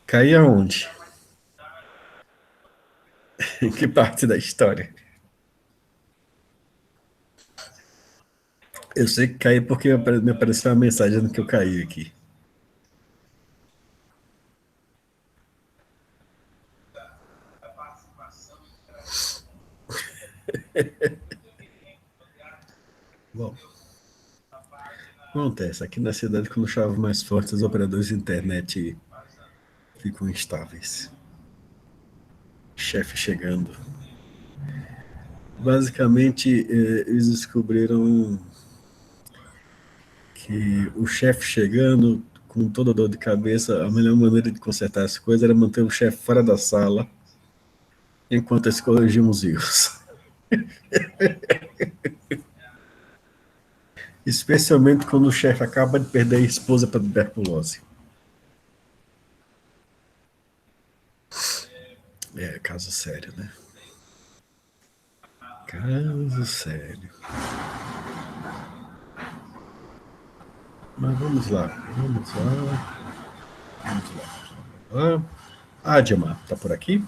Caí aonde? Em que parte da história? Eu sei que caí porque me apareceu uma mensagem dizendo que eu caí aqui. Bom, acontece. Aqui na cidade, quando chove mais forte, os operadores de internet ficam instáveis. Chefe chegando. Basicamente, eles descobriram que o chefe chegando com toda dor de cabeça, a melhor maneira de consertar as coisas era manter o chefe fora da sala enquanto eles corrigiam os erros. Especialmente quando o chefe acaba de perder a esposa para tuberculose. É, caso sério, né? Caso sério. Mas vamos lá, vamos lá, vamos lá. Adma, tá por aqui?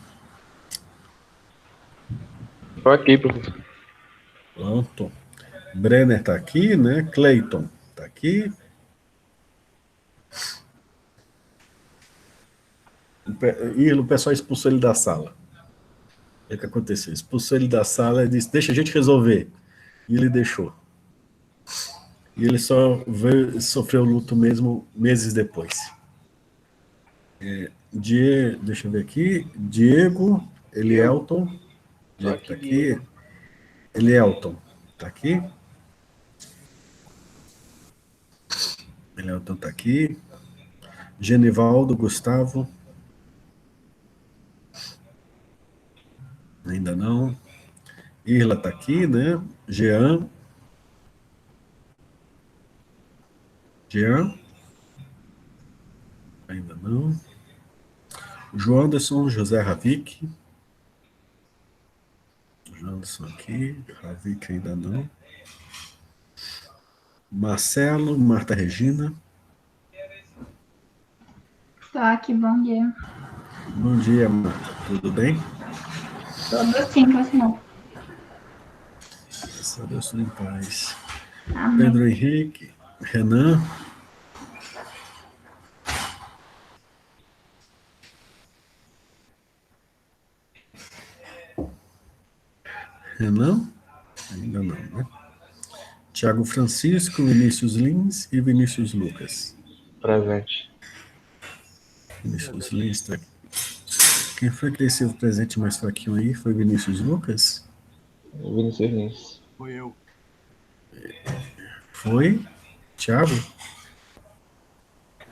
Tô aqui, professor. Pronto. Brenner tá aqui, né? Clayton tá aqui. E o pessoal expulsou ele da sala. O que aconteceu? Expulsou ele da sala e disse: Deixa a gente resolver. E ele deixou. E ele só veio, sofreu luto mesmo meses depois. Deixa eu ver aqui. Diego, Elielton. Tô Diego tá aqui, aqui. Diego. Elielton tá aqui. Elielton tá aqui. Genivaldo, Gustavo. Ainda não. Irla tá aqui, né? Jean. Jean. Ainda não. João Anderson, José Ravik. João Anderson aqui. Ravik ainda não. Marcelo, Marta Regina. Tô aqui, bom dia. Bom dia, Marta. Tudo bem? Tudo sim, pois não. Graças a Deus, tudo em paz. Amém. Pedro Henrique, Renan. Renan? Ainda não, né? Tiago Francisco, Vinícius Lins e Vinícius Lucas. Presente. Vinícius Lins tá aqui. Quem foi que desceu o presente mais fraquinho aí? Foi Vinícius Lucas? Vinícius Lins. Foi eu. Foi? Tiago?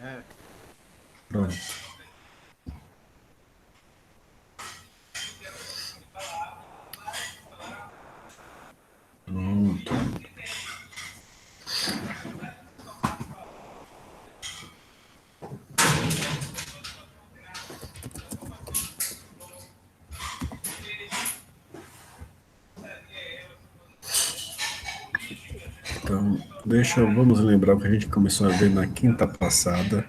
É, Pronto. Pronto. Então, vamos lembrar o que a gente começou a ver na quinta passada,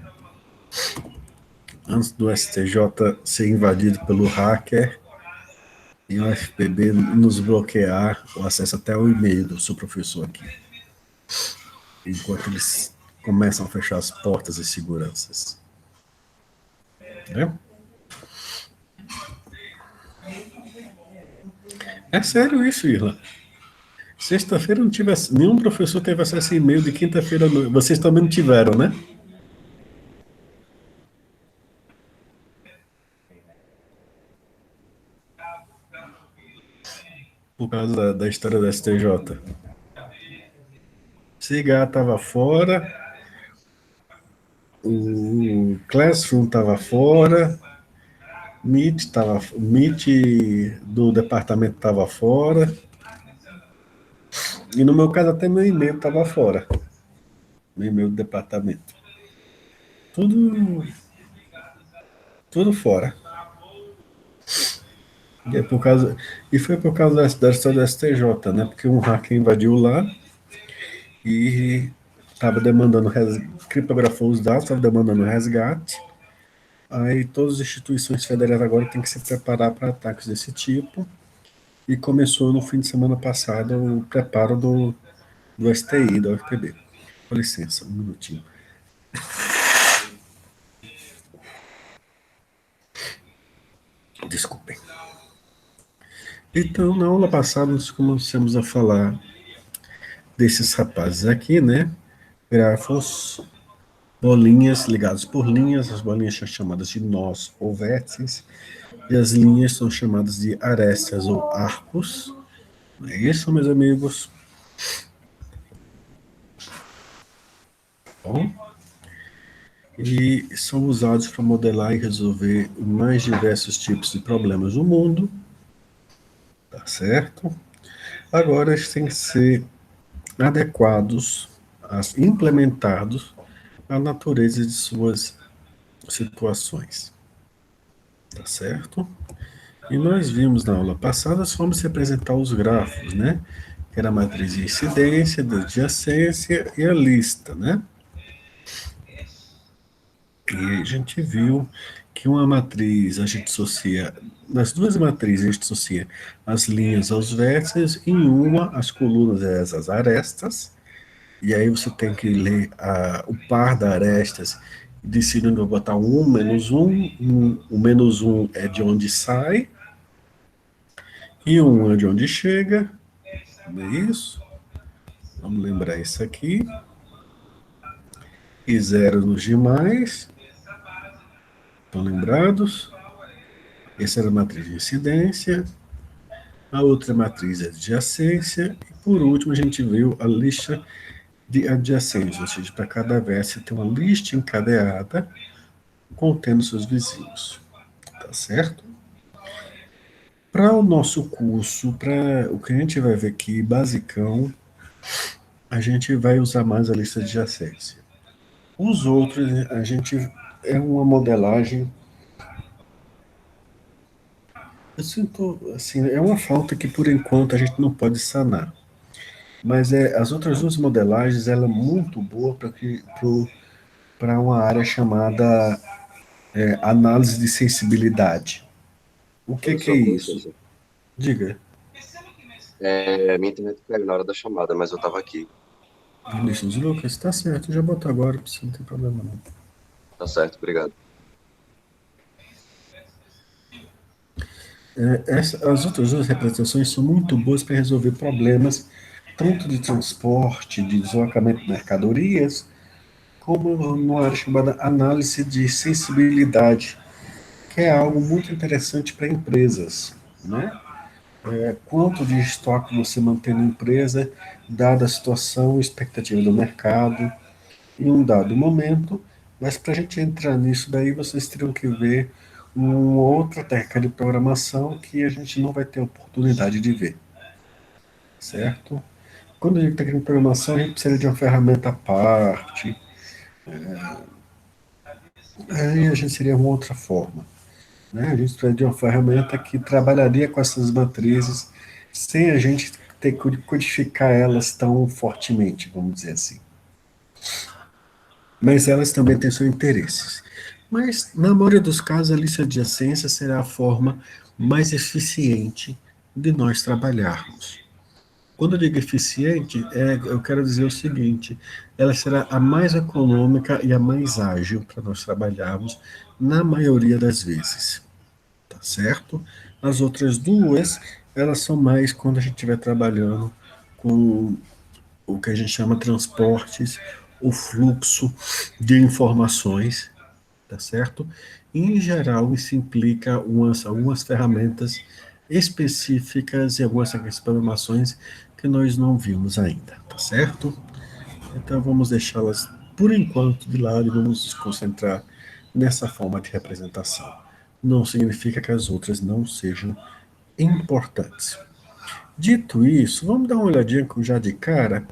antes do STJ ser invadido pelo hacker e o FPB nos bloquear o acesso até o e-mail do seu professor aqui, enquanto eles começam a fechar as portas e seguranças. Né? É sério isso, Irla. Sexta-feira não tive nenhum professor teve acesso a e-mail de quinta-feira. Vocês também não tiveram, né? Por causa da história da STJ. Cigar estava fora, o Classroom estava fora, Meet do departamento estava fora, e no meu caso até meu e-mail estava fora, meu e-mail do departamento. Tudo fora. E foi por causa da história do STJ, né? Porque um hacker invadiu lá e estava demandando, criptografou os dados, estava demandando resgate, Aí todas as instituições federais agora têm que se preparar para ataques desse tipo. E começou no fim de semana passado o preparo do STI, da UFPB. Com licença, um minutinho. Desculpem. Então, na aula passada, nós começamos a falar desses rapazes aqui, né? Grafos, bolinhas ligadas por linhas, as bolinhas são chamadas de nós ou vértices, e as linhas são chamadas de arestas ou arcos. É isso, meus amigos? Bom, e são usados para modelar e resolver os mais diversos tipos de problemas do mundo, tá certo? Agora, eles têm que ser adequados, implementados à natureza de suas situações, tá certo? E nós vimos na aula passada as formas de representar os grafos, né? Que era a matriz de incidência, de adjacência e a lista, né? E a gente viu que uma matriz, a gente associa, nas duas matrizes a gente associa as linhas aos vértices, em uma as colunas e as arestas, e aí você tem que ler o par da arestas, decidindo botar um, menos um, o menos um é de onde sai, e um é de onde chega, não é isso? Vamos lembrar isso aqui. E zero nos demais. Estão lembrados? Essa era a matriz de incidência. A outra matriz é de adjacência. E por último, a gente viu a lista de adjacência, ou seja, para cada vértice tem uma lista encadeada contendo seus vizinhos. Tá certo? Para o nosso curso, para o que a gente vai ver aqui, basicão, a gente vai usar mais a lista de adjacência. Os outros, a gente é uma modelagem. Eu sinto, assim, é uma falta que por enquanto a gente não pode sanar. Mas as outras duas modelagens, ela é muito boa para uma área chamada análise de sensibilidade. O que é Professor, com isso? licença. Diga, Minha internet caiu na hora da chamada, mas eu tava aqui. Vinícius Lucas, tá certo, já boto agora, não tem problema não. Tá certo, obrigado. As outras duas representações são muito boas para resolver problemas tanto de transporte, de deslocamento de mercadorias, como numa área chamada análise de sensibilidade, que é algo muito interessante para empresas, né? Quanto de estoque você mantém na empresa, dada a situação, expectativa do mercado, em um dado momento, mas para a gente entrar nisso daí, vocês teriam que ver uma outra técnica de programação que a gente não vai ter oportunidade de ver, certo? Quando a gente técnica de programação, a gente precisa de uma ferramenta à parte, aí a gente seria uma outra forma. Né? A gente precisa de uma ferramenta que trabalharia com essas matrizes sem a gente ter que codificar elas tão fortemente, vamos dizer assim. Mas elas também têm seus interesses. Mas, na maioria dos casos, a lista de adjacência será a forma mais eficiente de nós trabalharmos. Quando eu digo eficiente, eu quero dizer o seguinte: ela será a mais econômica e a mais ágil para nós trabalharmos na maioria das vezes. Tá certo? As outras duas, elas são mais quando a gente estiver trabalhando com o que a gente chama transportes, o fluxo de informações, tá certo? Em geral, isso implica algumas ferramentas específicas e algumas programações que nós não vimos ainda, tá certo? Então vamos deixá-las por enquanto de lado e vamos nos concentrar nessa forma de representação. Não significa que as outras não sejam importantes. Dito isso, vamos dar uma olhadinha já de cara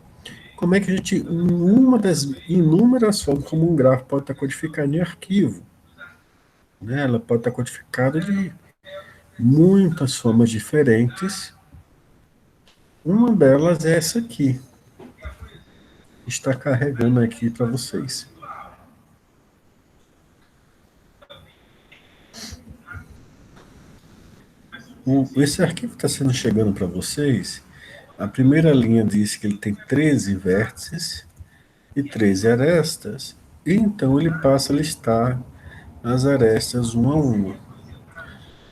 como é que a gente, uma das inúmeras formas como um grafo pode estar codificado em arquivo. Né? Ela pode estar codificada de muitas formas diferentes. Uma delas é essa aqui. Está carregando aqui para vocês. Esse arquivo está sendo chegando para vocês. A primeira linha diz que ele tem 13 vértices e 13 arestas. E então ele passa a listar as arestas uma a uma.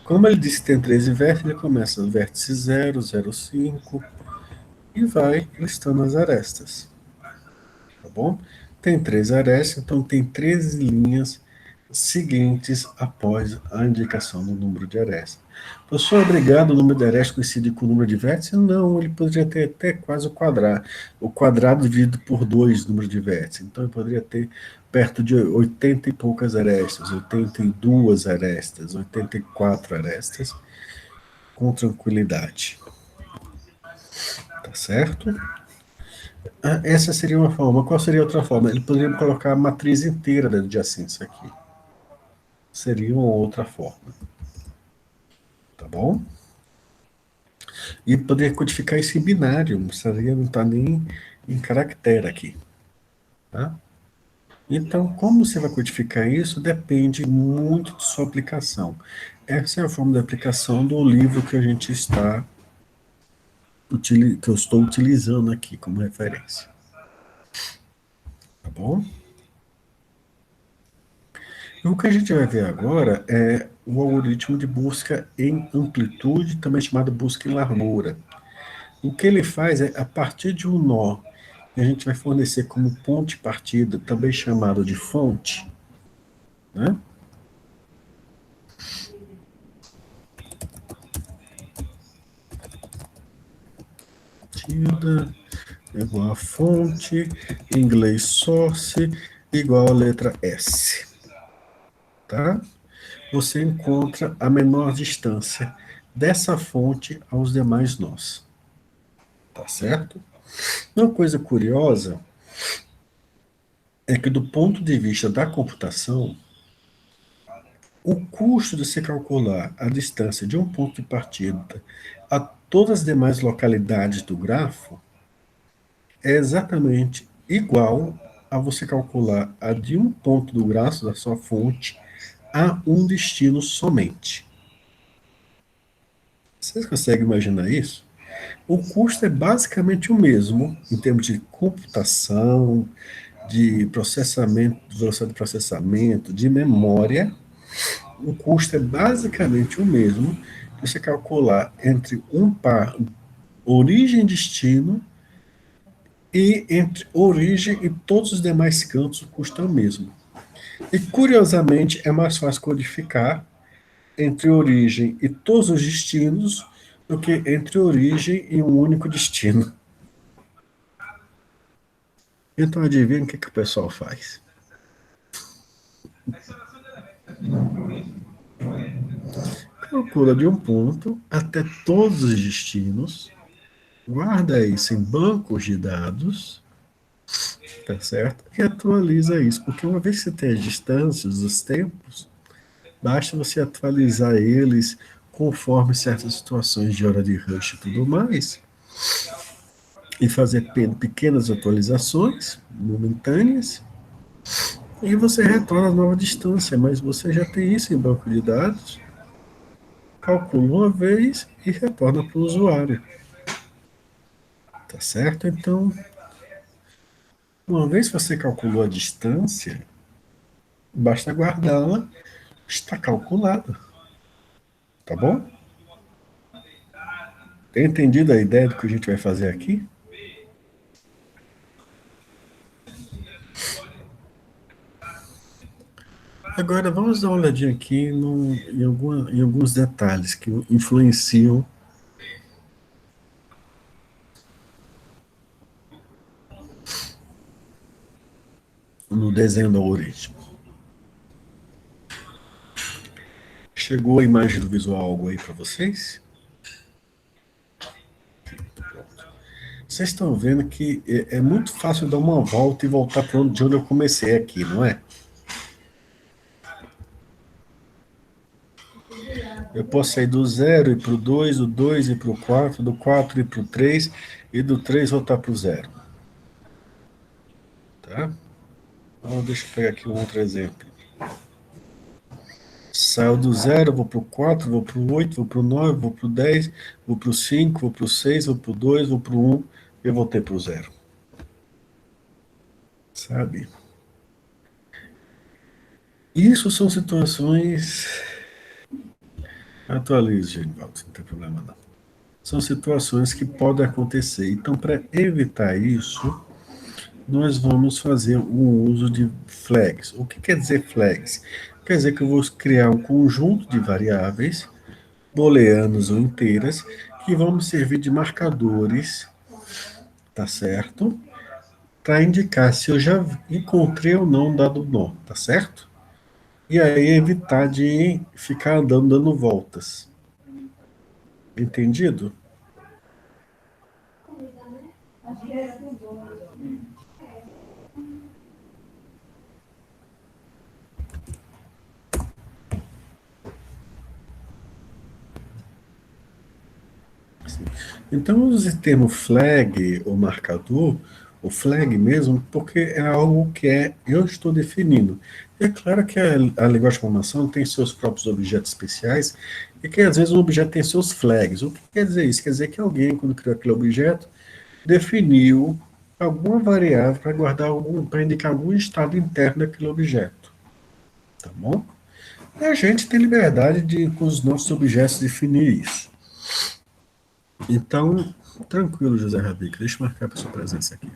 Como ele disse que tem 13 vértices, ele começa no vértice 0, 0, 5 e vai listando as arestas. Tá bom? Tem 13 arestas, então tem 13 linhas seguintes após a indicação do número de arestas. Professor, obrigado, o número de arestas coincide com o número de vértices? Não, ele poderia ter até quase o quadrado dividido por 2 número de vértices. Então, ele poderia ter perto de 80 e poucas arestas, 82 arestas, 84 arestas, com tranquilidade. Tá certo? Essa seria uma forma. Qual seria outra forma? Ele poderia colocar a matriz inteira da adjacência aqui. Seria uma outra forma. Tá bom? E poderia codificar isso em binário, não precisaria não estar nem em caractere aqui. Tá? Então, como você vai codificar isso depende muito de sua aplicação. Essa é a forma de aplicação do livro que a gente está que eu estou utilizando aqui como referência. Tá bom? O que a gente vai ver agora é o algoritmo de busca em amplitude, também chamado busca em largura. O que ele faz é, a partir de um nó, que a gente vai fornecer como ponto de partida, também chamado de fonte, né? Partida igual a fonte, em inglês source, igual a letra S. Tá? Você encontra a menor distância dessa fonte aos demais nós. Tá certo? Uma coisa curiosa é que, do ponto de vista da computação, o custo de se calcular a distância de um ponto de partida a todas as demais localidades do grafo é exatamente igual a você calcular a de um ponto do grafo da sua fonte a um destino somente. Vocês conseguem imaginar isso? O custo é basicamente o mesmo em termos de computação, de processamento, velocidade de processamento, de memória. O custo é basicamente o mesmo que você calcular entre um par origem e destino e entre origem e todos os demais cantos o custo é o mesmo. E, curiosamente, é mais fácil codificar entre origem e todos os destinos do que entre origem e um único destino. Então, adivinha o que o pessoal faz? Calcula de um ponto até todos os destinos, guarda isso em bancos de dados, tá certo? E atualiza isso, porque uma vez que você tem as distâncias, os tempos, basta você atualizar eles conforme certas situações de hora de rush e tudo mais, e fazer pequenas atualizações momentâneas, e você retorna a nova distância, mas você já tem isso em banco de dados, calcula uma vez e retorna para o usuário. Tá certo? Então, uma vez que você calculou a distância, basta guardá-la, está calculada. Tá bom? Tem entendido a ideia do que a gente vai fazer aqui? Agora, vamos dar uma olhadinha aqui em alguns detalhes que influenciam no desenho do algoritmo. Chegou a imagem do visual algo aí para vocês? Vocês estão vendo que é muito fácil dar uma volta e voltar para de onde eu comecei aqui, não é? Eu posso sair do 0 e para o 2, do 2 e para o 4, do 4 e para o 3, e do 3 voltar para o 0. Tá? Então, deixa eu pegar aqui um outro exemplo. Saio do 0, vou para o 4, vou para o 8, vou para o 9, vou para o 10, vou para o 5, vou para o 6, vou para o 2, vou para o 1, eu voltei para o 0. Sabe? Isso são situações. Atualize, Genivaldo, não tem problema não. São situações que podem acontecer. Então, para evitar isso, nós vamos fazer o uso de flags. O que quer dizer flags? Quer dizer que eu vou criar um conjunto de variáveis, booleanas ou inteiras, que vão me servir de marcadores, tá certo? Para indicar se eu já encontrei ou não um dado nó, tá certo? E aí evitar de ficar andando dando voltas. Entendido? Então, eu use o termo flag ou marcador, ou flag mesmo, porque é algo que eu estou definindo. É claro que a linguagem de programação tem seus próprios objetos especiais, e que às vezes um objeto tem seus flags. O que quer dizer isso? Quer dizer que alguém, quando criou aquele objeto, definiu alguma variável para guardar para indicar algum estado interno daquele objeto. Tá bom? E a gente tem liberdade de, com os nossos objetos, definir isso. Então, tranquilo, José Rabica, deixa eu marcar para sua presença aqui.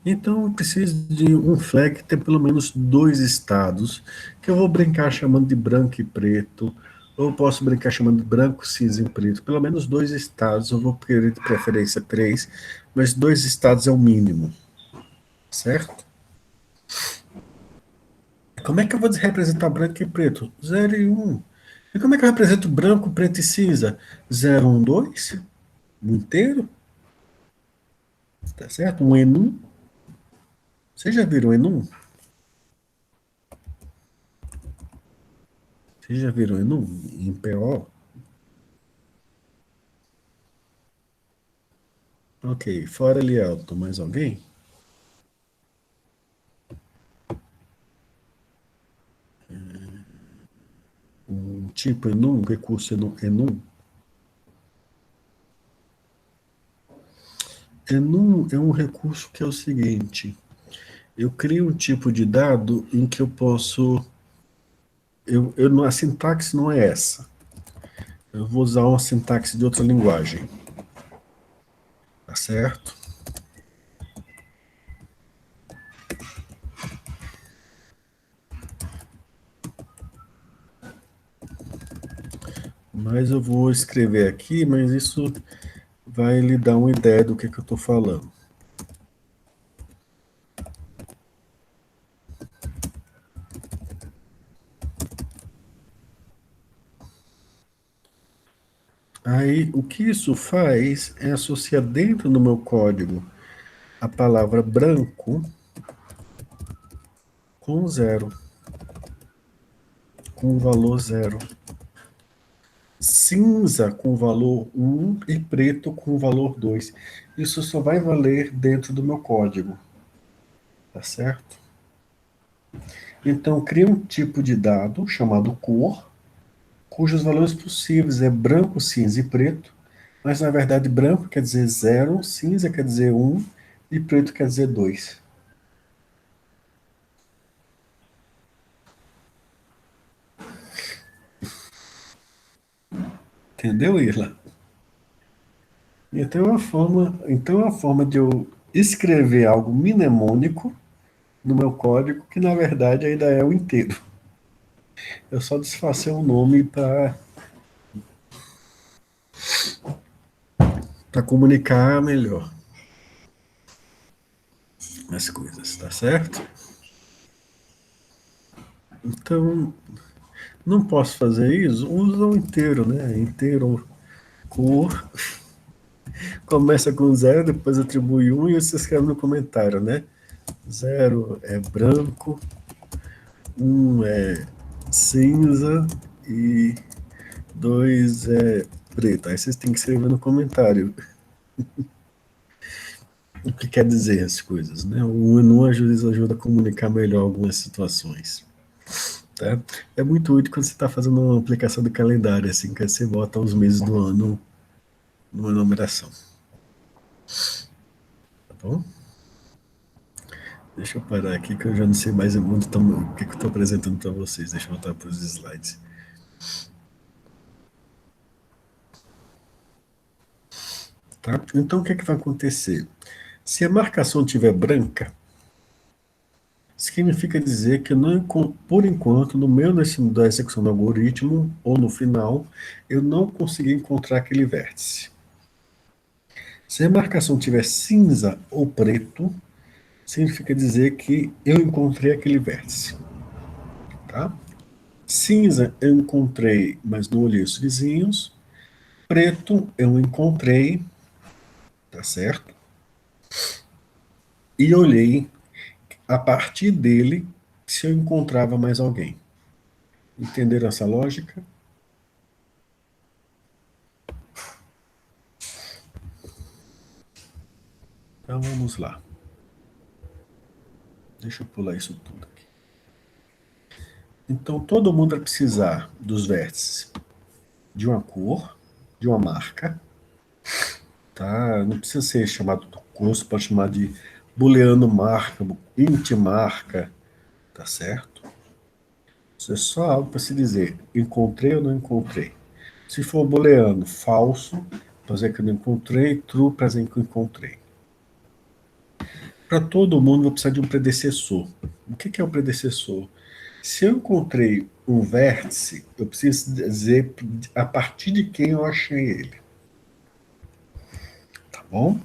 Então, eu preciso de um flag que tem pelo menos 2 estados, que eu vou brincar chamando de branco e preto, ou posso brincar chamando de branco, cinza e preto. Pelo menos 2 estados, eu vou querer de preferência 3, mas 2 estados é o mínimo, certo? Como é que eu vou representar branco e preto? 0 e 1. E como é que eu represento branco, preto e cinza? 0, 1, 2? Um inteiro? Tá certo? Um enum? Vocês já viram enum? Vocês já viram enum em PO? Ok, fora Lielton, mais alguém? Um tipo enum, um recurso enum? Enum é um recurso que é o seguinte: eu crio um tipo de dado em que eu posso. A sintaxe não é essa. Eu vou usar uma sintaxe de outra linguagem. Tá certo? Mas eu vou escrever aqui, mas isso vai lhe dar uma ideia do que eu estou falando. Aí, o que isso faz é associar dentro do meu código a palavra branco com 0, com o valor 0. Cinza com o valor 1 e preto com o valor 2. Isso só vai valer dentro do meu código. Tá certo? Então, cria um tipo de dado chamado cor, cujos valores possíveis é branco, cinza e preto, mas na verdade branco quer dizer 0, cinza quer dizer 1 e preto quer dizer 2. Entendeu, Irla? Então é uma forma de eu escrever algo mnemônico no meu código que na verdade ainda é o inteiro. Eu só disfarcei o nome para comunicar melhor as coisas, tá certo? Então, não posso fazer isso? Usa o inteiro, né? Inteiro, cor, começa com 0, depois atribui 1 e você escreve no comentário, né? 0 é branco, 1 é cinza e 2 é preto. Aí vocês têm que escrever no comentário o que quer dizer as coisas, né? O menu às vezes ajuda a comunicar melhor algumas situações. Tá? É muito útil quando você está fazendo uma aplicação de calendário, assim, que você bota os meses do ano numa numeração. Tá bom? Deixa eu parar aqui que eu já não sei mais o que eu estou apresentando para vocês. Deixa eu voltar para os slides. Tá? Então, o que vai acontecer? Se a marcação estiver branca, significa dizer que não, por enquanto, no meio da execução do algoritmo, ou no final, eu não consegui encontrar aquele vértice. Se a marcação tiver cinza ou preto, significa dizer que eu encontrei aquele vértice. Tá? Cinza eu encontrei, mas não olhei os vizinhos. Preto eu encontrei, tá certo? E olhei a partir dele se eu encontrava mais alguém. Entenderam essa lógica? Então vamos lá. Deixa eu pular isso tudo aqui. Então todo mundo vai precisar dos vértices de uma cor, de uma marca, tá? Não precisa ser chamado do curso, pode chamar de booleano marca, int marca, tá certo? Isso é só algo para se dizer, encontrei ou não encontrei. Se for booleano, falso, para dizer que eu não encontrei, true, para dizer que eu encontrei. Para todo mundo, vou precisar de um predecessor. O que é o predecessor? Se eu encontrei um vértice, eu preciso dizer a partir de quem eu achei ele. Tá bom?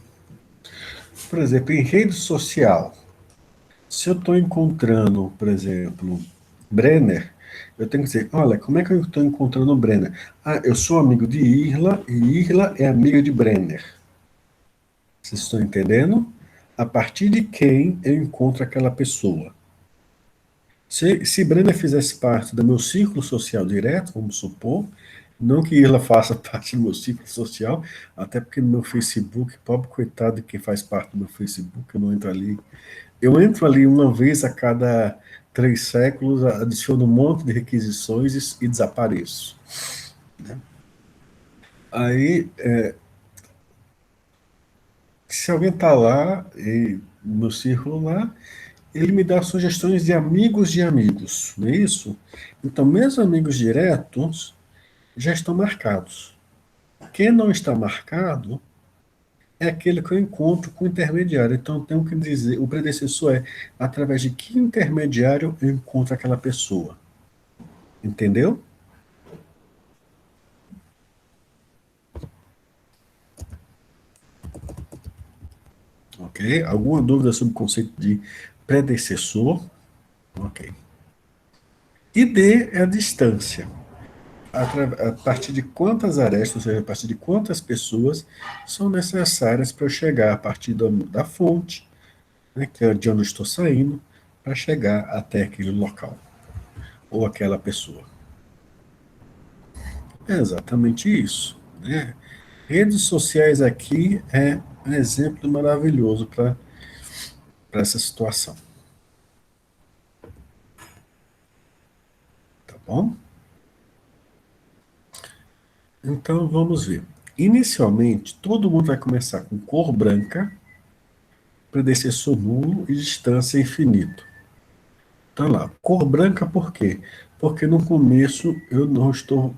Por exemplo, em rede social, se eu estou encontrando, por exemplo, Brenner, eu tenho que dizer, olha, como é que eu estou encontrando o Brenner? Ah, eu sou amigo de Irla, e Irla é amiga de Brenner. Vocês estão entendendo? A partir de quem eu encontro aquela pessoa. Se Brenner fizesse parte do meu círculo social direto, vamos supor, não que Irla faça parte do meu círculo social, até porque no meu Facebook, pobre coitado de quem faz parte do meu Facebook, eu não entro ali. Eu entro ali uma vez a cada 3 séculos, adiciono um monte de requisições e desapareço. Né? Aí, se alguém está lá, no meu círculo lá, ele me dá sugestões de amigos, não é isso? Então, meus amigos diretos já estão marcados. Quem não está marcado é aquele que eu encontro com o intermediário. Então, eu tenho que dizer, o predecessor é através de que intermediário eu encontro aquela pessoa. Entendeu? Ok? Alguma dúvida sobre o conceito de predecessor? Ok. E D é a distância. A partir de quantas arestas, ou seja, a partir de quantas pessoas são necessárias para eu chegar a partir da fonte, né, que é de onde eu estou saindo, para chegar até aquele local, ou aquela pessoa. É exatamente isso. Né? Redes sociais aqui é um exemplo maravilhoso para essa situação. Tá bom? Então vamos ver. Inicialmente, todo mundo vai começar com cor branca, predecessor nulo e distância infinito. Tá lá. Cor branca por quê? Porque no começo eu estou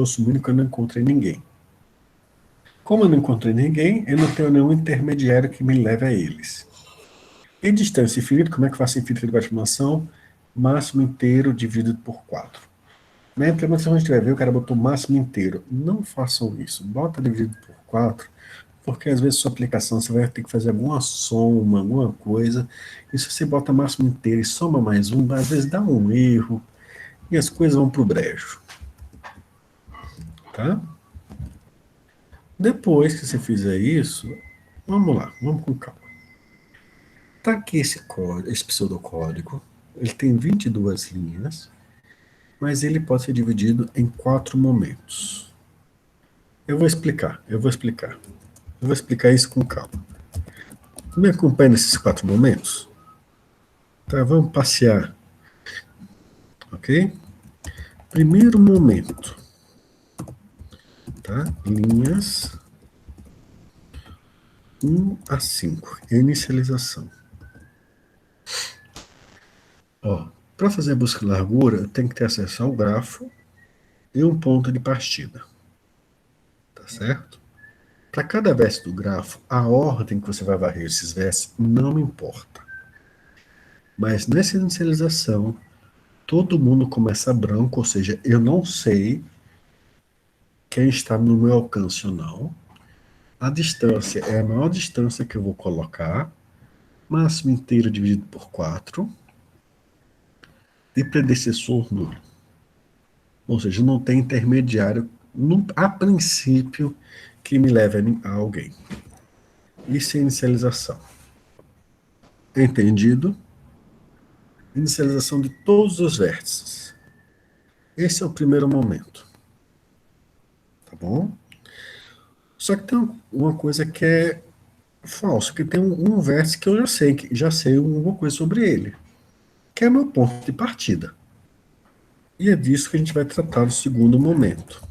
assumindo que eu não encontrei ninguém. Como eu não encontrei ninguém, eu não tenho nenhum intermediário que me leve a eles. E distância infinita, como é que faço infinito de estimação? Máximo inteiro dividido por 4. Na implementação a gente vai ver, o cara botou máximo inteiro. Não façam isso. Bota dividido por 4, porque às vezes sua aplicação você vai ter que fazer alguma soma, alguma coisa, e se você bota máximo inteiro e soma mais um, às vezes dá um erro, e as coisas vão para o brejo. Tá? Depois que você fizer isso, vamos lá, vamos com calma. Tá aqui esse pseudocódigo, ele tem 22 linhas, mas ele pode ser dividido em 4 momentos. Eu vou explicar isso com calma. Me acompanha nesses 4 momentos? Tá, vamos passear Ok? Primeiro momento, tá? Linhas 1 a 5, inicialização. Ó, para fazer a busca de largura, eu tenho que ter acesso ao grafo e um ponto de partida. Tá certo? Para cada vértice do grafo, a ordem que você vai varrer esses vértices não me importa. Mas nessa inicialização, todo mundo começa branco, ou seja, eu não sei quem está no meu alcance ou não. A distância é a maior distância que eu vou colocar, máximo inteiro dividido por 4, e predecessor nulo. Ou seja, não tem intermediário, a princípio, que me leve a alguém. Isso é inicialização. Entendido? Inicialização de todos os vértices. Esse é o primeiro momento. Tá bom? Só que tem uma coisa que é falso, que tem um vértice que eu já sei alguma coisa sobre ele, que é meu ponto de partida. E é disso que a gente vai tratar no segundo momento.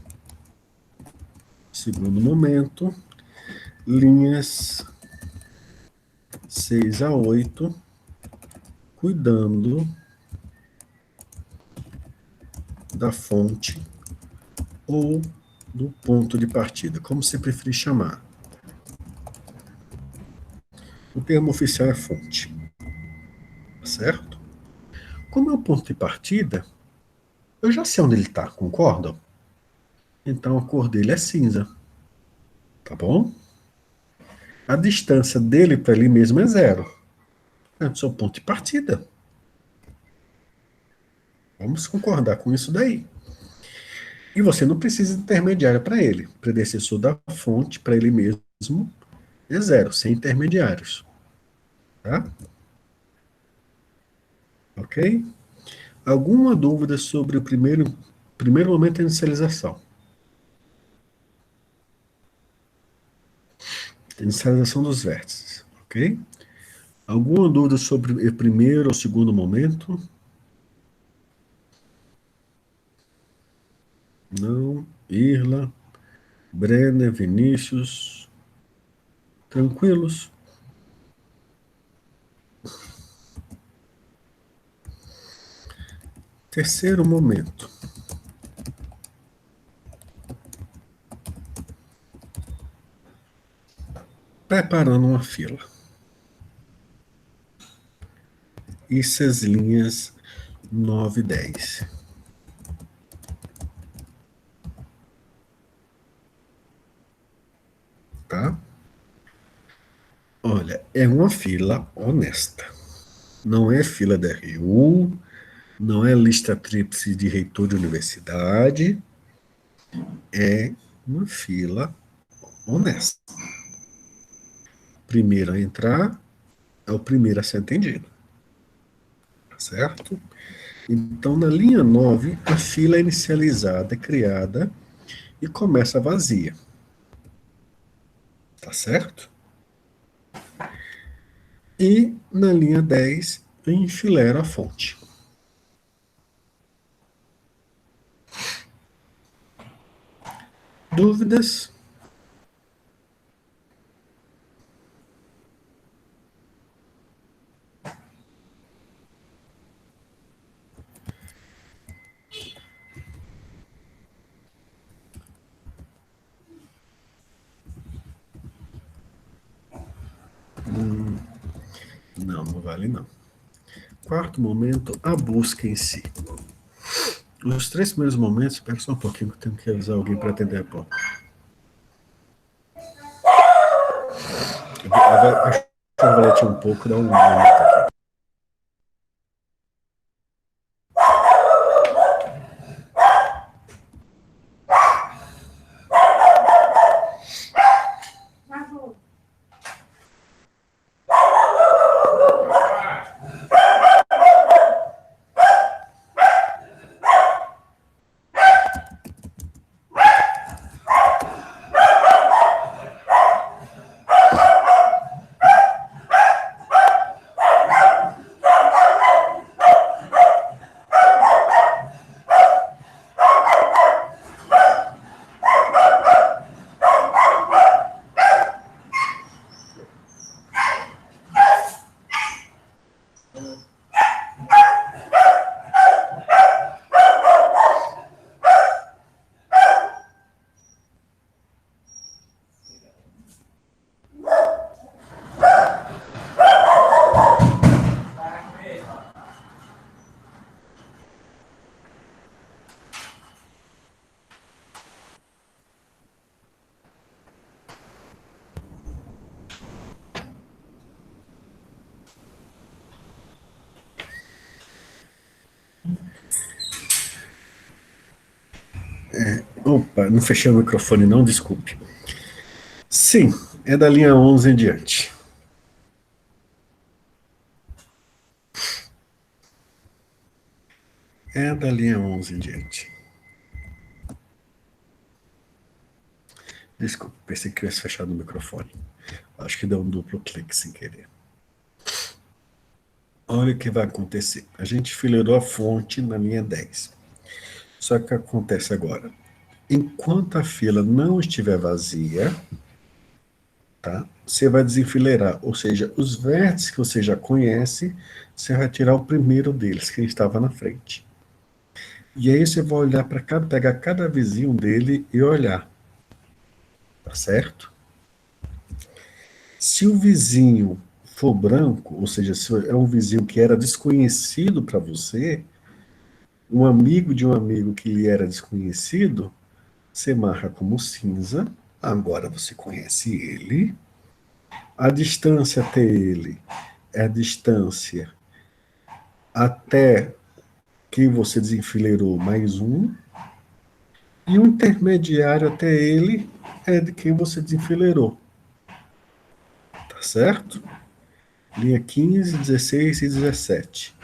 Segundo momento, linhas 6 a 8, cuidando da fonte ou do ponto de partida, como você preferir chamar. O termo oficial é fonte. Certo? Como é o ponto de partida, eu já sei onde ele está, concordam? Então a cor dele é cinza. Tá bom? A distância dele para ele mesmo é 0. É o seu ponto de partida. Vamos concordar com isso daí. E você não precisa de intermediário para ele. Predecessor da fonte para ele mesmo é 0, sem intermediários. Tá? Ok? Alguma dúvida sobre o primeiro momento de inicialização? Inicialização dos vértices. Ok? Alguma dúvida sobre o primeiro ou segundo momento? Não. Irla, Brenner, Vinícius. Tranquilos? Terceiro momento. Preparando uma fila. Isso as linhas 9 e 10. Tá? Olha, é uma fila honesta. Não é fila da RU, não é lista tríplice de reitor de universidade. É uma fila honesta. Primeiro a entrar é o primeiro a ser atendido. Certo? Então, na linha 9, a fila é inicializada, é criada e começa vazia. Tá certo? E na linha 10, eu enfileiro a fonte. Dúvidas? Não, não vale não. Quarto momento, a busca em si. Nos 3 primeiros momentos, espera só um pouquinho que eu tenho que avisar alguém para atender a porta. Acho que eu vou latir um pouco, dá um minuto aqui. Opa, não fechei o microfone não, desculpe. Sim, é da linha 11 em diante. É da linha 11 em diante. Desculpe, pensei que eu tivesse fechado o microfone. Acho que deu um duplo clique sem querer. Olha o que vai acontecer. A gente enfileirou a fonte na linha 10. Só que o que acontece agora? Enquanto a fila não estiver vazia, tá? Você vai desenfileirar, ou seja, os vértices que você já conhece, você vai tirar o primeiro deles, que estava na frente. E aí você vai olhar para cada, pegar cada vizinho dele e olhar, tá certo? Se o vizinho for branco, ou seja, se é um vizinho que era desconhecido para você, um amigo de um amigo que lhe era desconhecido, você marca como cinza, agora você conhece ele. A distância até ele é a distância até que você desenfileirou mais um, e o intermediário até ele é de quem você desenfileirou. Tá certo? Linha 15, 16 e 17.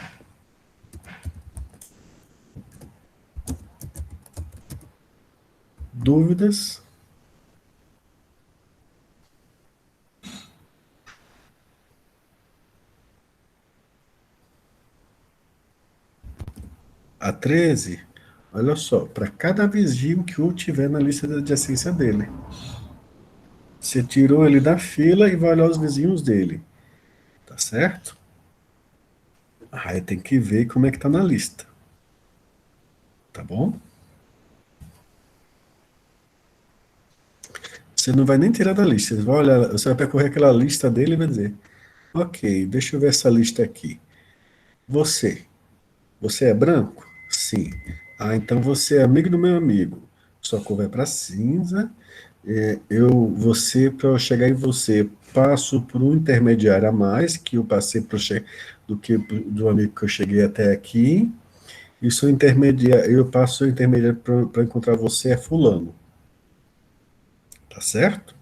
Dúvidas? A 13, olha só, para cada vizinho que o tiver na lista de adjacência dele. Você tirou ele da fila e vai olhar os vizinhos dele. Tá certo? Aí tem que ver como é que tá na lista. Tá bom? Você não vai nem tirar da lista. Você vai olhar, você vai percorrer aquela lista dele e vai dizer: ok, deixa eu ver essa lista aqui. Você. Você é branco? Sim. Ah, então você é amigo do meu amigo. Sua cor vai para cinza. Para eu chegar em você, passo por um intermediário a mais, que eu passei do que do amigo que eu cheguei até aqui. E sou intermediário, eu passo o intermediário para encontrar você é fulano. Tá certo?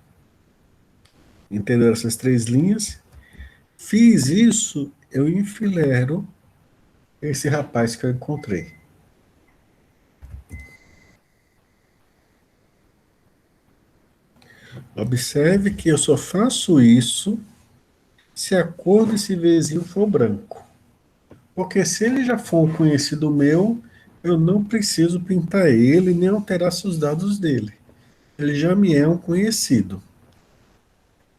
Entenderam essas três linhas? Fiz isso, eu enfileiro esse rapaz que eu encontrei. Observe que eu só faço isso se a cor desse vizinho for branco. Porque se ele já for um conhecido meu, eu não preciso pintar ele nem alterar seus dados dele. Ele já me é um conhecido.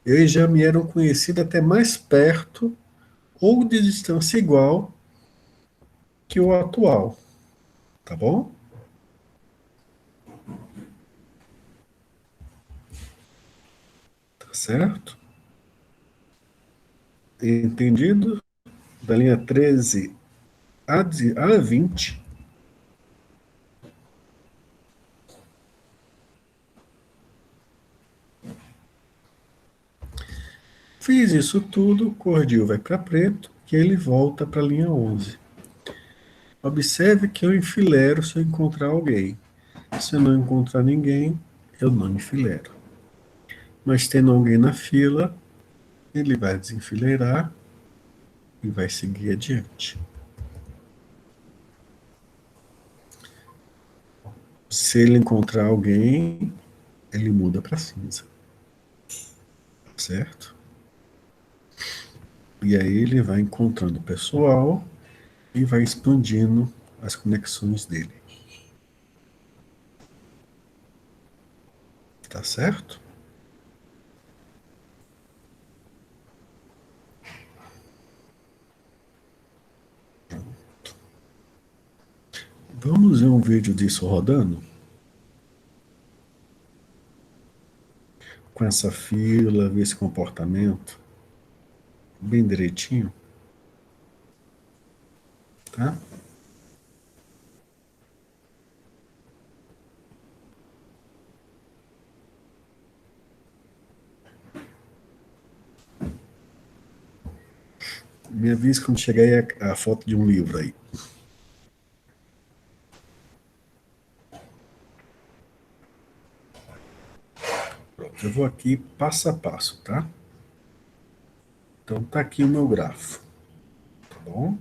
Ele já me era um conhecido até mais perto ou de distância igual que o atual. Tá bom? Tá certo? Entendido? Da linha 13 a 20. Fiz isso tudo, o cordil vai para preto e ele volta para a linha 11. Observe que eu enfileiro se eu encontrar alguém. Se eu não encontrar ninguém, eu não enfileiro. Mas tendo alguém na fila, ele vai desenfileirar e vai seguir adiante. Se ele encontrar alguém, ele muda para cinza. Certo? E aí ele vai encontrando o pessoal e vai expandindo as conexões dele. Tá certo? Vamos ver um vídeo disso rodando? Com essa fila, ver esse comportamento bem direitinho, tá? Me avise quando chegar aí a foto de um livro aí. Eu vou aqui passo a passo, tá? Então, tá aqui o meu grafo, tá bom?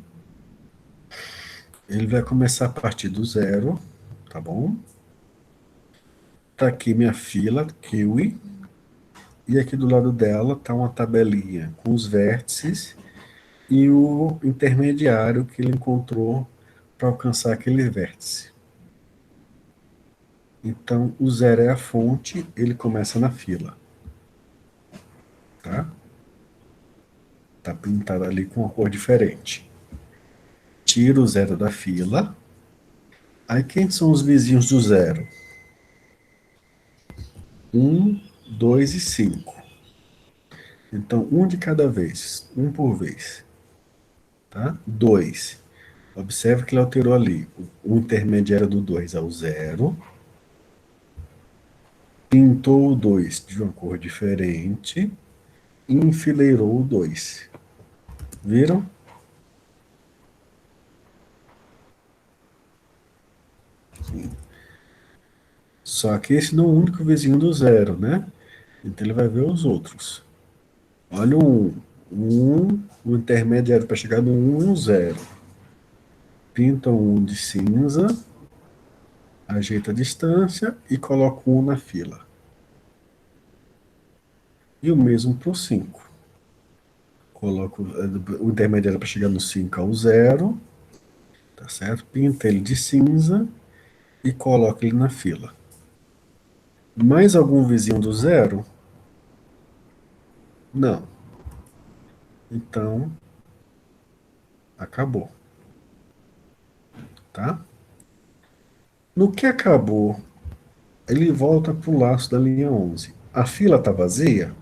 Ele vai começar a partir do zero, tá bom? Tá aqui minha fila, Kiwi, e aqui do lado dela tá uma tabelinha com os vértices e o intermediário que ele encontrou para alcançar aquele vértice. Então, o zero é a fonte, ele começa na fila. Tá? Tá pintado ali com uma cor diferente. Tira o zero da fila. Aí, quem são os vizinhos do zero? 1, 2 e 5. Então, um de cada vez, um por vez. Tá? 2. Observe que ele alterou ali. O intermediário do 2 é o 0. Pintou o 2 de uma cor diferente. E enfileirou o 2. Viram? Sim. Só que esse não é o único vizinho do 0, né? Então ele vai ver os outros. Olha o 1, o intermediário para chegar no 1 e o 0. Pinta o 1 de cinza, ajeita a distância e coloca o 1 na fila. E o mesmo para o 5. Coloca o intermediário para chegar no 5 ao 0, tá certo? Pinta ele de cinza e coloca ele na fila. Mais algum vizinho do 0? Não. Então, acabou. Tá? No que acabou, ele volta para o laço da linha 11. A fila está vazia?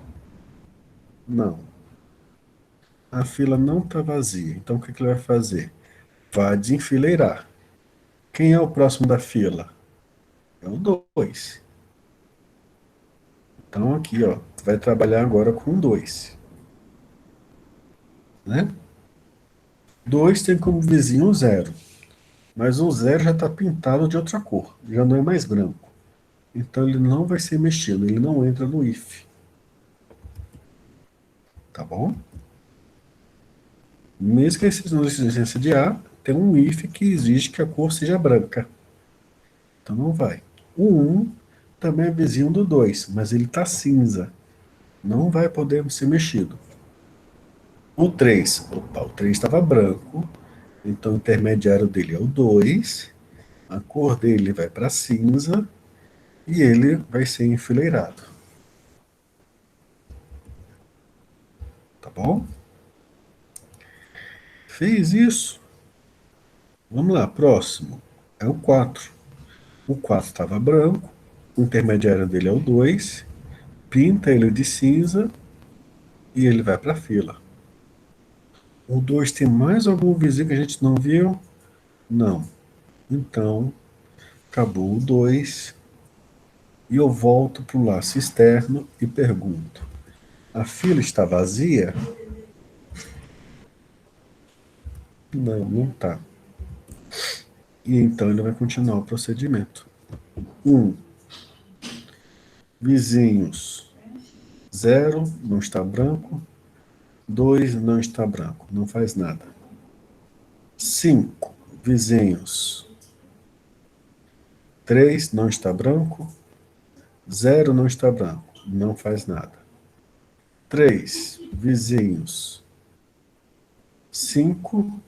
Não. A fila não está vazia. Então, o que ele vai fazer? Vai desenfileirar. Quem é o próximo da fila? É o 2. Então, aqui, ó, vai trabalhar agora com 2. Né? 2 tem como vizinho o 0. Mas o 0 já está pintado de outra cor. Já não é mais branco. Então, ele não vai ser mexido. Ele não entra no if. Tá bom? Mesmo que a existência de A, tem um if que exige que a cor seja branca. Então não vai. O 1 também é vizinho do 2, mas ele está cinza. Não vai poder ser mexido. O 3, opa, o 3 estava branco, então o intermediário dele é o 2, a cor dele vai para cinza e ele vai ser enfileirado. Tá bom? Fez isso? Vamos lá, próximo. É o 4. O 4 estava branco, o intermediário dele é o 2, pinta ele de cinza e ele vai para a fila. O 2 tem mais algum vizinho que a gente não viu? Não. Então, acabou o 2 e eu volto para o laço externo e pergunto: a fila está vazia? Não, não está. E então ele vai continuar o procedimento. 1. Vizinhos. 0, não está branco. 2, não está branco, não faz nada. 5, vizinhos. 3, não está branco. 0, não está branco, não faz nada. 3, vizinhos. 5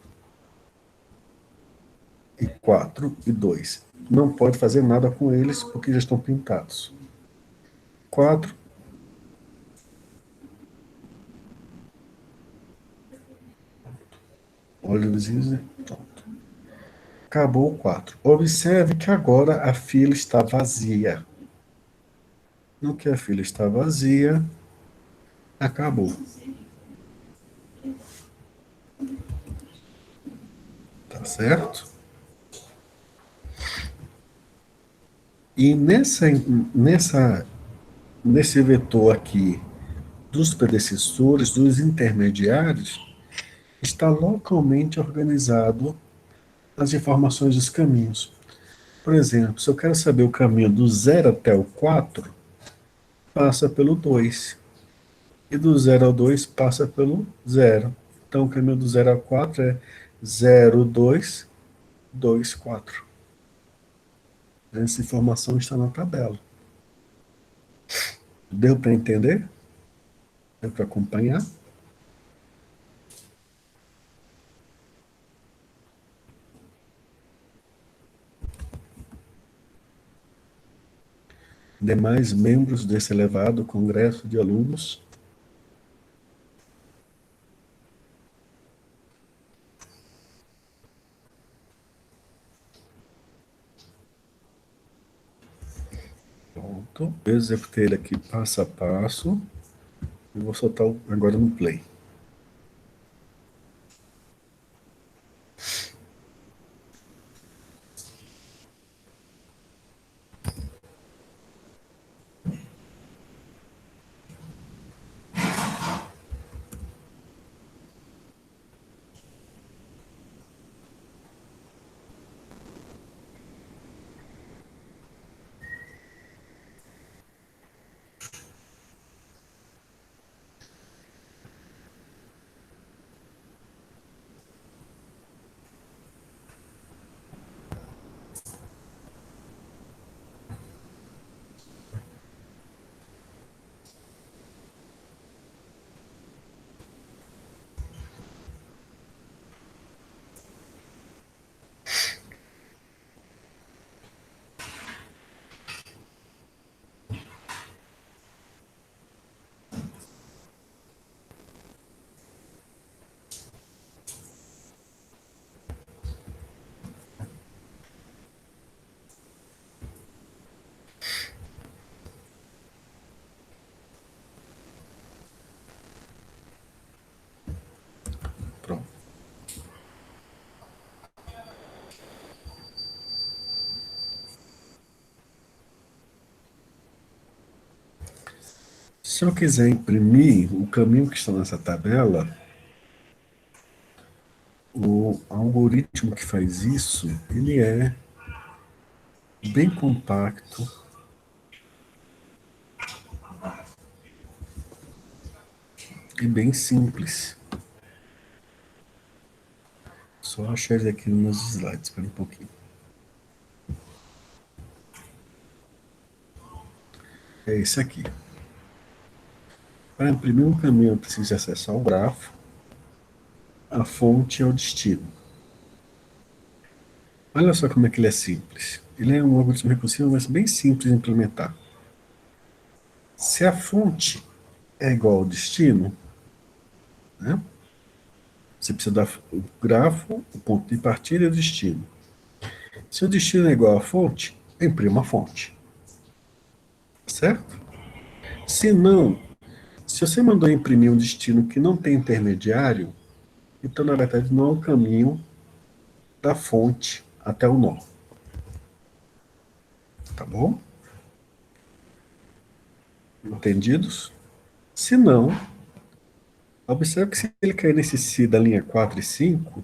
e 4 e 2. Não pode fazer nada com eles porque já estão pintados. 4. Olha os vizinhos. Pronto. Acabou o 4. Observe que agora a fila está vazia. No que a fila está vazia, acabou. Tá certo? E nesse vetor aqui dos predecessores, dos intermediários, está localmente organizado as informações dos caminhos. Por exemplo, se eu quero saber o caminho do 0 até o 4, passa pelo 2. E do 0 ao 2 passa pelo 0. Então o caminho do 0 ao 4 é 0, 2, 2, 4. Essa informação está na tabela. Deu para entender? Deu para acompanhar? Demais membros desse elevado congresso de alunos. Pronto. Eu executei ele aqui passo a passo. E vou soltar agora no play. Pronto. Se eu quiser imprimir o caminho que está nessa tabela, o algoritmo que faz isso, ele é bem compacto, e bem simples. Só achar ele aqui nos meus slides, espera um pouquinho. É esse aqui. Para imprimir um caminho, eu preciso acessar o grafo, a fonte é o destino. Olha só como é que ele é simples. Ele é um algoritmo recursivo, mas bem simples de implementar. Se a fonte é igual ao destino, né? Você precisa dar o grafo, o ponto de partida e o destino. Se o destino é igual à fonte, imprima a fonte. Certo? Se não, se você mandou imprimir um destino que não tem intermediário, então na verdade não é o caminho da fonte até o nó. Tá bom? Entendidos? Se não, observe que se ele cair nesse C da linha 4 e 5,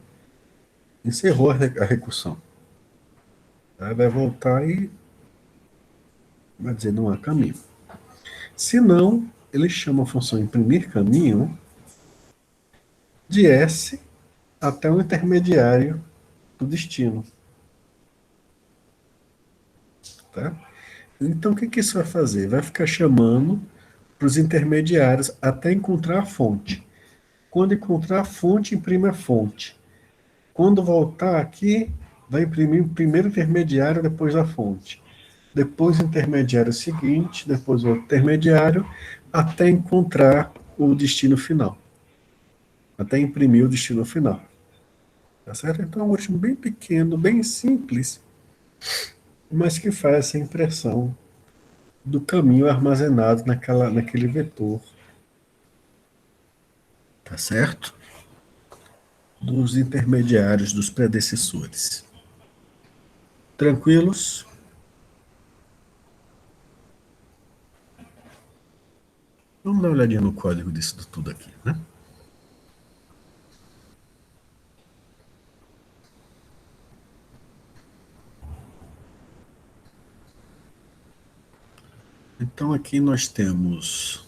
encerrou a recursão. Aí vai voltar e vai dizer não há caminho. Se não, ele chama a função imprimir caminho de S até o intermediário do destino. Tá? Então, o que, que isso vai fazer? Vai ficar chamando para os intermediários até encontrar a fonte. Quando encontrar a fonte, imprime a fonte. Quando voltar aqui, vai imprimir o primeiro intermediário depois da fonte. Depois o intermediário seguinte, depois o outro intermediário, até encontrar o destino final. Até imprimir o destino final. Tá certo? Então é um algoritmo bem pequeno, bem simples, mas que faz essa impressão do caminho armazenado naquele vetor. Tá certo? Dos intermediários, dos predecessores. Tranquilos? Vamos dar uma olhadinha no código disso tudo aqui, né? Então, aqui nós temos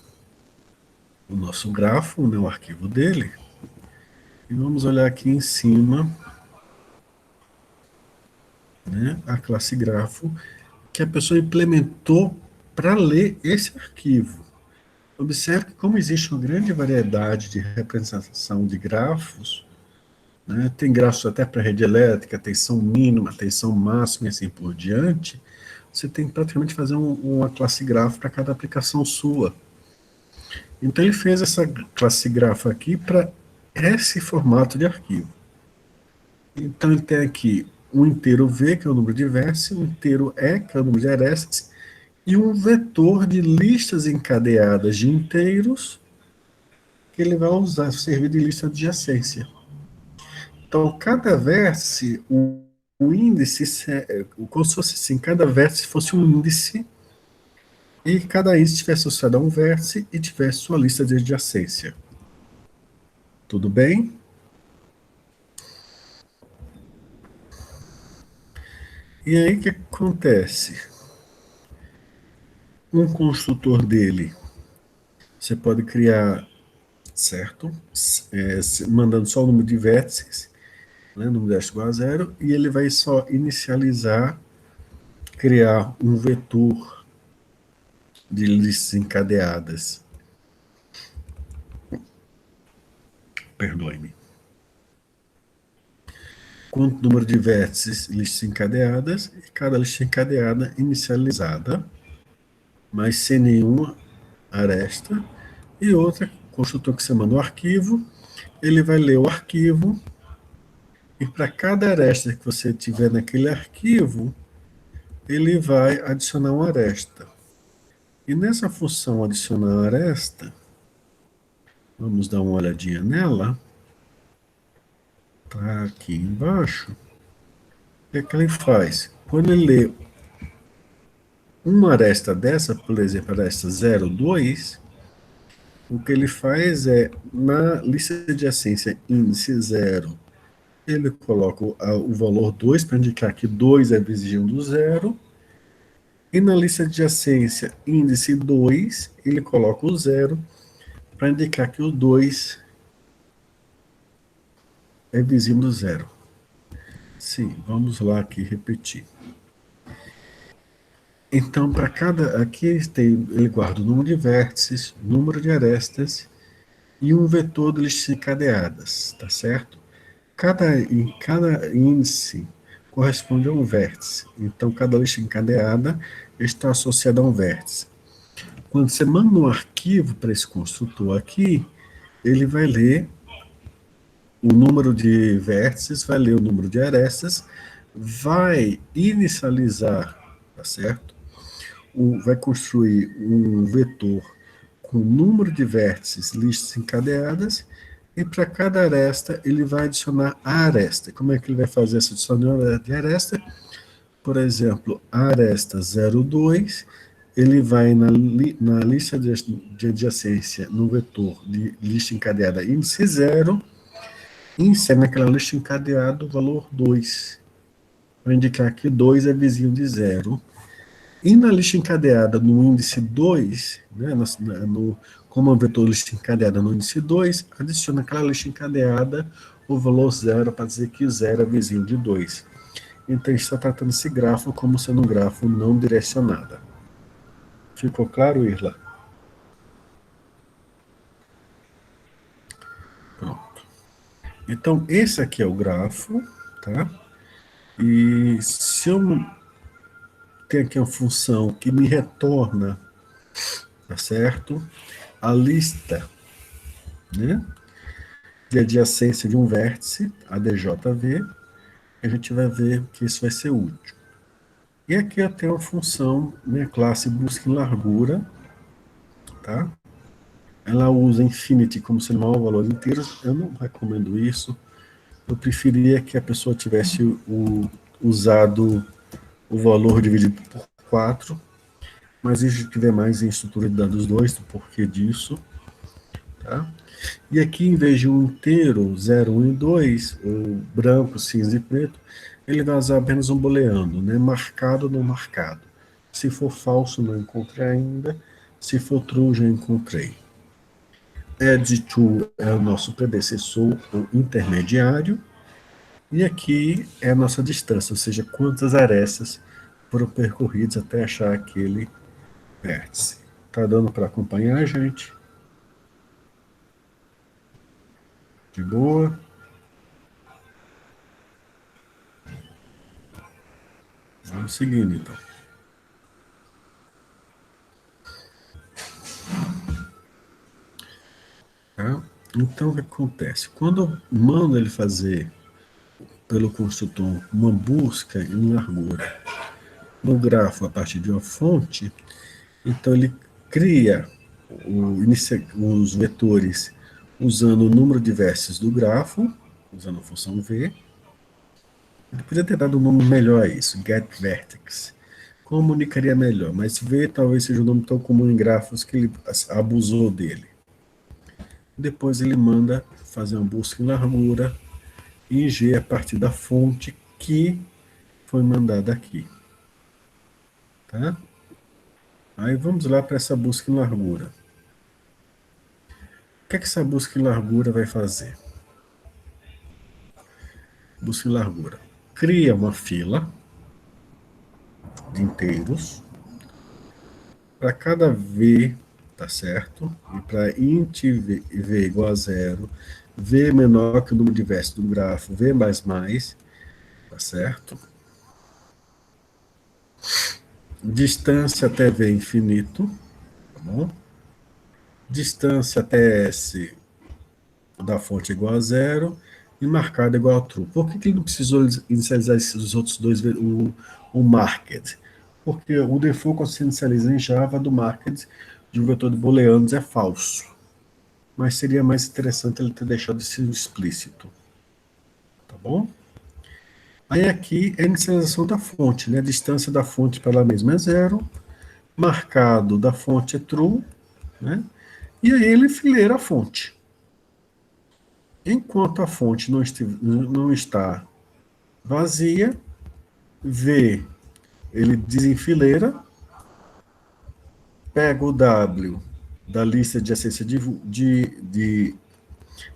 o nosso grafo, né, o arquivo dele, e vamos olhar aqui em cima, né, a classe grafo, que a pessoa implementou para ler esse arquivo. Observe que como existe uma grande variedade de representação de grafos, né, tem grafos até para rede elétrica, tensão mínima, tensão máxima e assim por diante, você tem que praticamente fazer uma classe grafo para cada aplicação sua. Então ele fez essa classe grafo aqui para esse formato de arquivo. Então ele tem aqui um inteiro V, que é o número de vértices, um inteiro E, que é o número de arestas, e um vetor de listas encadeadas de inteiros, que ele vai usar, servir de lista adjacência. Então, cada vértice, o índice, como se fosse assim, cada vértice fosse um índice, e cada índice tivesse associado a um vértice e tivesse sua lista de adjacência. Tudo bem? E aí, o que acontece? Um construtor dele, você pode criar, certo? Mandando só o número de vértices, né, número de vértices igual a 0, e ele vai só inicializar, criar um vetor de listas encadeadas. Perdoe-me. Quanto número de vértices, listas encadeadas, e cada lista encadeada inicializada, mas sem nenhuma aresta, e outra, construtor que você manda o arquivo, ele vai ler o arquivo, e para cada aresta que você tiver naquele arquivo, ele vai adicionar uma aresta. E nessa função adicionar aresta, vamos dar uma olhadinha nela, está aqui embaixo. O que é que ele faz? Quando ele lê uma aresta dessa, por exemplo, aresta 02, o que ele faz é, na lista adjacência índice 0, ele coloca o valor 2 para indicar que 2 é vizinho do 0, e na lista adjacência índice 2, ele coloca o 0 para indicar que o 2 é vizinho do 0. Sim, vamos lá aqui repetir. Então, para cada, aqui ele guarda o número de vértices, número de arestas e um vetor de listas encadeadas, tá certo? Cada índice corresponde a um vértice, então cada lista encadeada está associada a um vértice. Quando você manda um arquivo para esse construtor aqui, ele vai ler o número de vértices, vai ler o número de arestas, vai inicializar, tá certo? Vai construir um vetor com número de vértices, listas encadeadas, e para cada aresta ele vai adicionar a aresta. Como é que ele vai fazer essa adição de aresta? Por exemplo, a aresta 02, ele vai na lista de adjacência, no vetor de lista encadeada índice 0, e insere naquela lista encadeada o valor 2, para indicar que 2 é vizinho de 0. E na lista encadeada no índice 2, né, como a vetor lista encadeada no índice 2, adiciona aquela lista encadeada o valor 0 para dizer que 0 é vizinho de 2. Então, a gente está tratando esse grafo como sendo um grafo não direcionado. Ficou claro, Irla? Pronto. Então, esse aqui é o grafo, tá? E se eu tenho aqui uma função que me retorna, tá certo? A lista, né, de adjacência de um vértice, ADJV, a gente vai ver que isso vai ser útil. E aqui eu tenho uma função, minha classe busca em largura, tá? Ela usa infinity como sendo maior valor inteiro, eu não recomendo isso. Eu preferia que a pessoa tivesse usado o valor dividido por 4, mas isso tiver mais em estrutura de dados 2, do porquê disso, tá? E aqui, em vez de um inteiro, 0, 1 e 2, ou branco, cinza e preto, ele vai usar apenas um booleano, né? Marcado ou não marcado. Se for falso, não encontrei ainda. Se for true, já encontrei. Add to é o nosso predecessor, o intermediário. E aqui é a nossa distância, ou seja, quantas arestas foram percorridas até achar aquele vértice. Tá dando para acompanhar, gente? De boa? Vamos seguindo, então. Tá? Então, o que acontece? Quando eu mando ele fazer, pelo construtor, uma busca em largura no grafo a partir de uma fonte, então ele cria os vetores usando o número de vértices do grafo, usando a função V. Ele podia ter dado um nome melhor a isso, getVertex. Comunicaria melhor, mas V talvez seja um nome tão comum em grafos que ele abusou dele. Depois ele manda fazer uma busca em largura em G a partir da fonte que foi mandada aqui. Tá? Aí vamos lá para essa busca em largura. O que é que essa busca em largura vai fazer? Busca em largura. Cria uma fila de inteiros para cada V, tá certo? E para int v igual a zero, V menor que o número de vértices do grafo, V mais, tá certo? Distância até V infinito, tá bom? Distância até S da fonte igual a zero e marcado igual a true. Por que ele não precisou inicializar esses outros dois, o marked? Porque o default, quando se inicializa em Java, do marked de um vetor de booleanos é falso. Mas seria mais interessante ele ter deixado isso explícito. Tá bom? Aí aqui é a inicialização da fonte, né? A distância da fonte para ela mesma é zero, marcado da fonte é true, né? E aí ele enfileira a fonte. Enquanto a fonte não está vazia, V, ele desenfileira, pega o W da lista de essência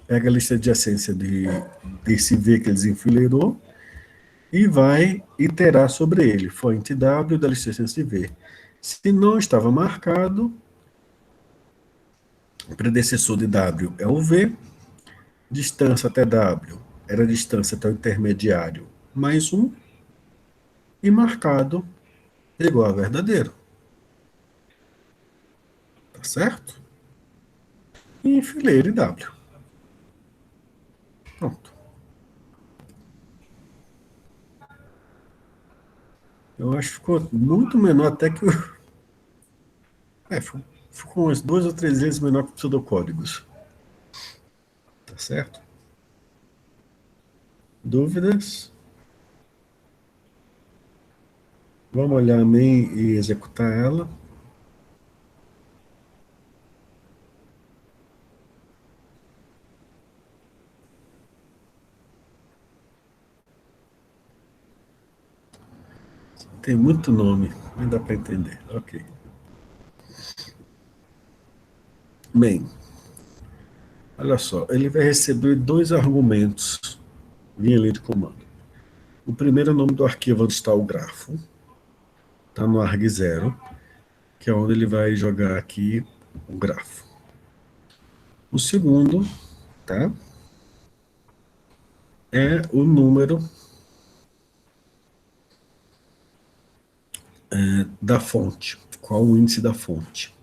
pega a lista de essência desse V que ele desenfileirou e vai iterar sobre ele. Fonte W da lista de essência de V. Se não estava marcado, o predecessor de W é o V, distância até W era a distância até o intermediário mais 1, e marcado igual a verdadeiro. Tá certo? E enfileira W. Pronto. Eu acho que ficou muito menor até que o... ficou umas 2 ou 3 vezes menor que o pseudocódigos. Tá certo? Dúvidas? Vamos olhar a main e executar ela. Tem muito nome, não dá para entender. Ok. Main. Olha só, ele vai receber 2 argumentos via linha de comando. O primeiro é o nome do arquivo onde está o grafo. Está no arg0, que é onde ele vai jogar aqui o grafo. O segundo, tá? É o número da fonte. Qual o índice da fonte?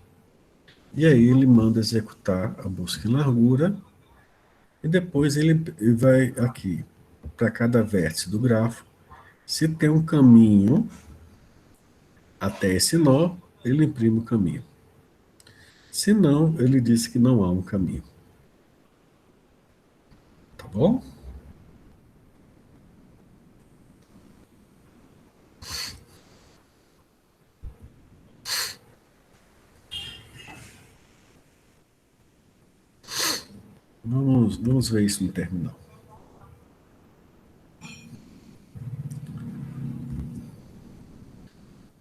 E aí ele manda executar a busca em largura e depois ele vai aqui para cada vértice do grafo. Se tem um caminho até esse nó, ele imprime o caminho. Se não, ele diz que não há um caminho. Tá bom? Vamos ver isso no terminal.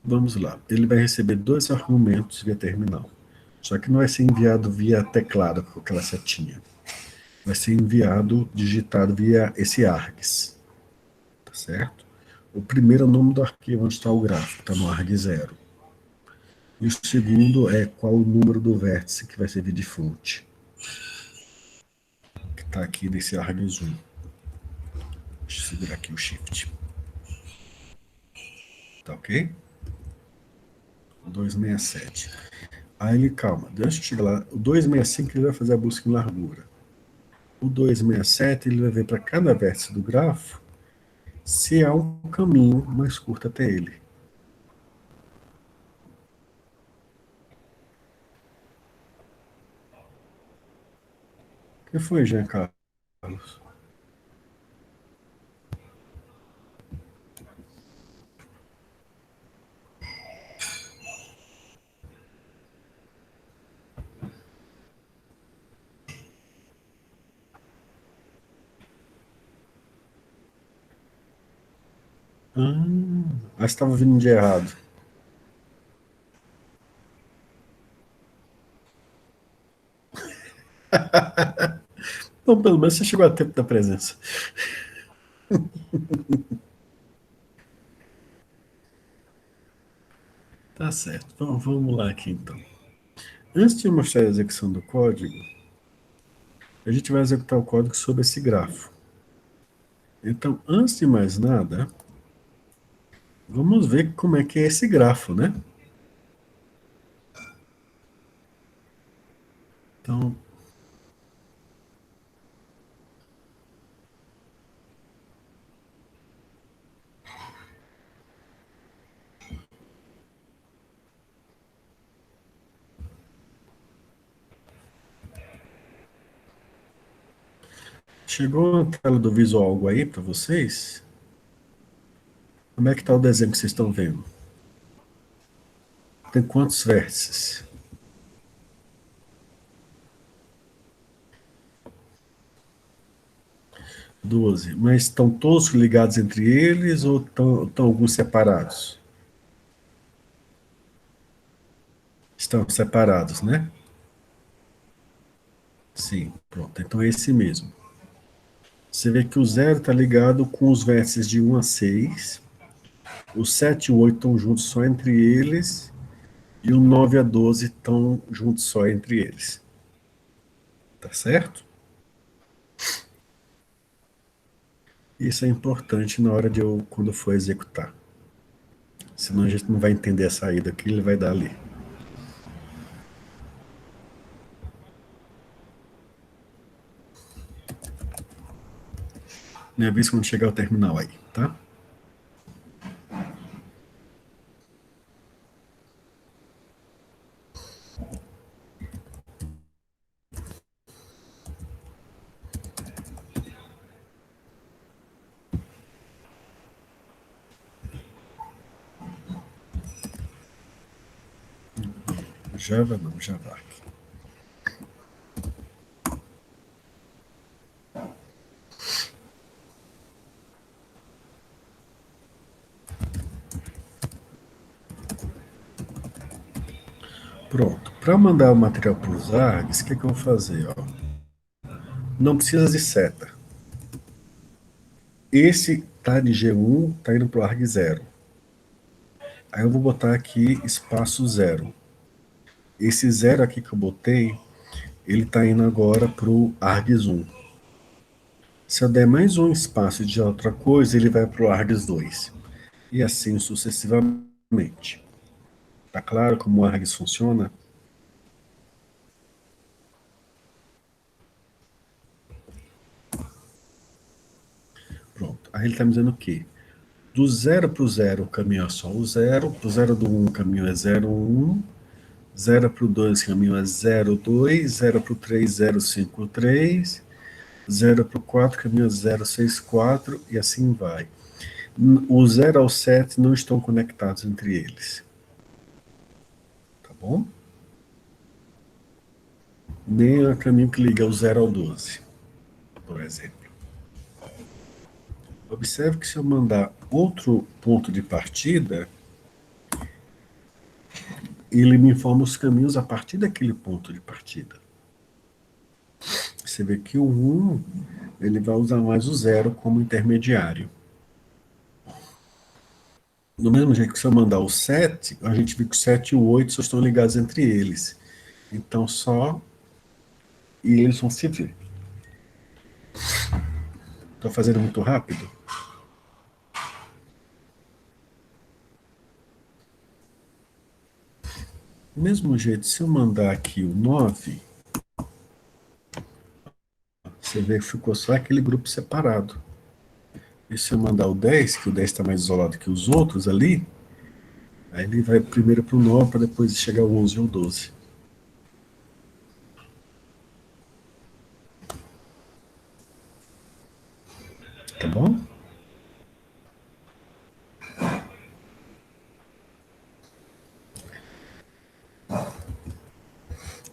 Vamos lá. Ele vai receber 2 argumentos via terminal. Só que não vai ser enviado via teclado, com aquela setinha. Vai ser enviado, digitado via esse args. Tá certo? O primeiro é o nome do arquivo onde está o gráfico, está no arg0. E o segundo é qual o número do vértice que vai servir de fonte. Que está aqui nesse args1. Deixa eu segurar aqui o shift. Tá ok? 267. Aí ele, calma, deixa eu chegar lá. O 265 ele vai fazer a busca em largura. O 267 ele vai ver para cada vértice do grafo se há um caminho mais curto até ele. O que foi, Jean Carlos? Estava vindo de errado. Então, pelo menos você chegou a tempo da presença. Tá certo. Então, vamos lá aqui, então. Antes de mostrar a execução do código, a gente vai executar o código sobre esse grafo. Então, antes de mais nada, vamos ver como é que é esse grafo, né? Então, chegou a tela do Visual Algo aí para vocês? Como é que está o desenho que vocês estão vendo? Tem quantos vértices? 12. Mas estão todos ligados entre eles ou estão alguns separados? Estão separados, né? Sim, pronto. Então é esse mesmo. Você vê que o 0 está ligado com os vértices de 1 a 6. O 7 e o 8 estão juntos só entre eles. E o 9 a 12 estão juntos só entre eles. Tá certo? Isso é importante na hora de quando eu for executar. Senão a gente não vai entender a saída que ele vai dar ali. Me avisa quando chegar o terminal aí, tá? Java não, Javac. Pronto. Para mandar o material para os ARGs, o que eu vou fazer? Ó? Não precisa de seta. Esse tá de G1, tá indo para o ARG 0. Aí eu vou botar aqui espaço 0. Esse 0 aqui que eu botei, ele tá indo agora para o ARGS 1. Se eu der mais um espaço de outra coisa, ele vai para o ARGS 2. E assim sucessivamente. Tá claro como o ARGS funciona? Pronto. Aí ele está me dizendo o quê? Do 0 para o 0, o caminho é só o 0. Do 0 do 1, o caminho é 0, 1. 0 para o 2, o caminho é 0, 2. 0 para o 3, 0, 5, 3. 0 para o 4, caminho é 0, 6, 4. E assim vai. O 0 ao 7 não estão conectados entre eles. Tá bom? Nem o caminho que liga o 0 ao 12, por exemplo. Observe que se eu mandar outro ponto de partida, ele me informa os caminhos a partir daquele ponto de partida. Você vê que o 1, ele vai usar mais o 0 como intermediário. Do mesmo jeito que se eu mandar o 7, a gente vê que o 7 e o 8 só estão ligados entre eles. Então só... E eles vão se ver. Estou fazendo muito rápido? Do mesmo jeito, se eu mandar aqui o 9, você vê que ficou só aquele grupo separado. E se eu mandar o 10, que o 10 está mais isolado que os outros ali, aí ele vai primeiro para o 9, para depois chegar ao 11 ou 12. Tá bom?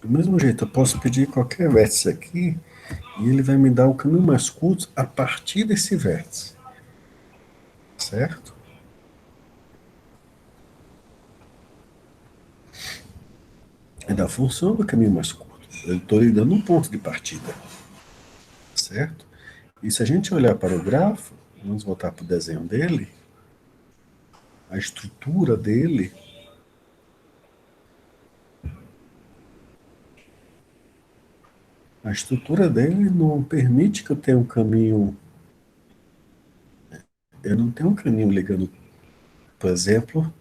Do mesmo jeito, eu posso pedir qualquer vértice aqui, e ele vai me dar o caminho mais curto a partir desse vértice. Certo? É da função do caminho mais curto. Eu estou lhe dando um ponto de partida. Certo? E se a gente olhar para o grafo, vamos voltar para o desenho dele, a estrutura dele, não permite que eu tenha um caminho. Eu não tenho um caminho ligando, por exemplo,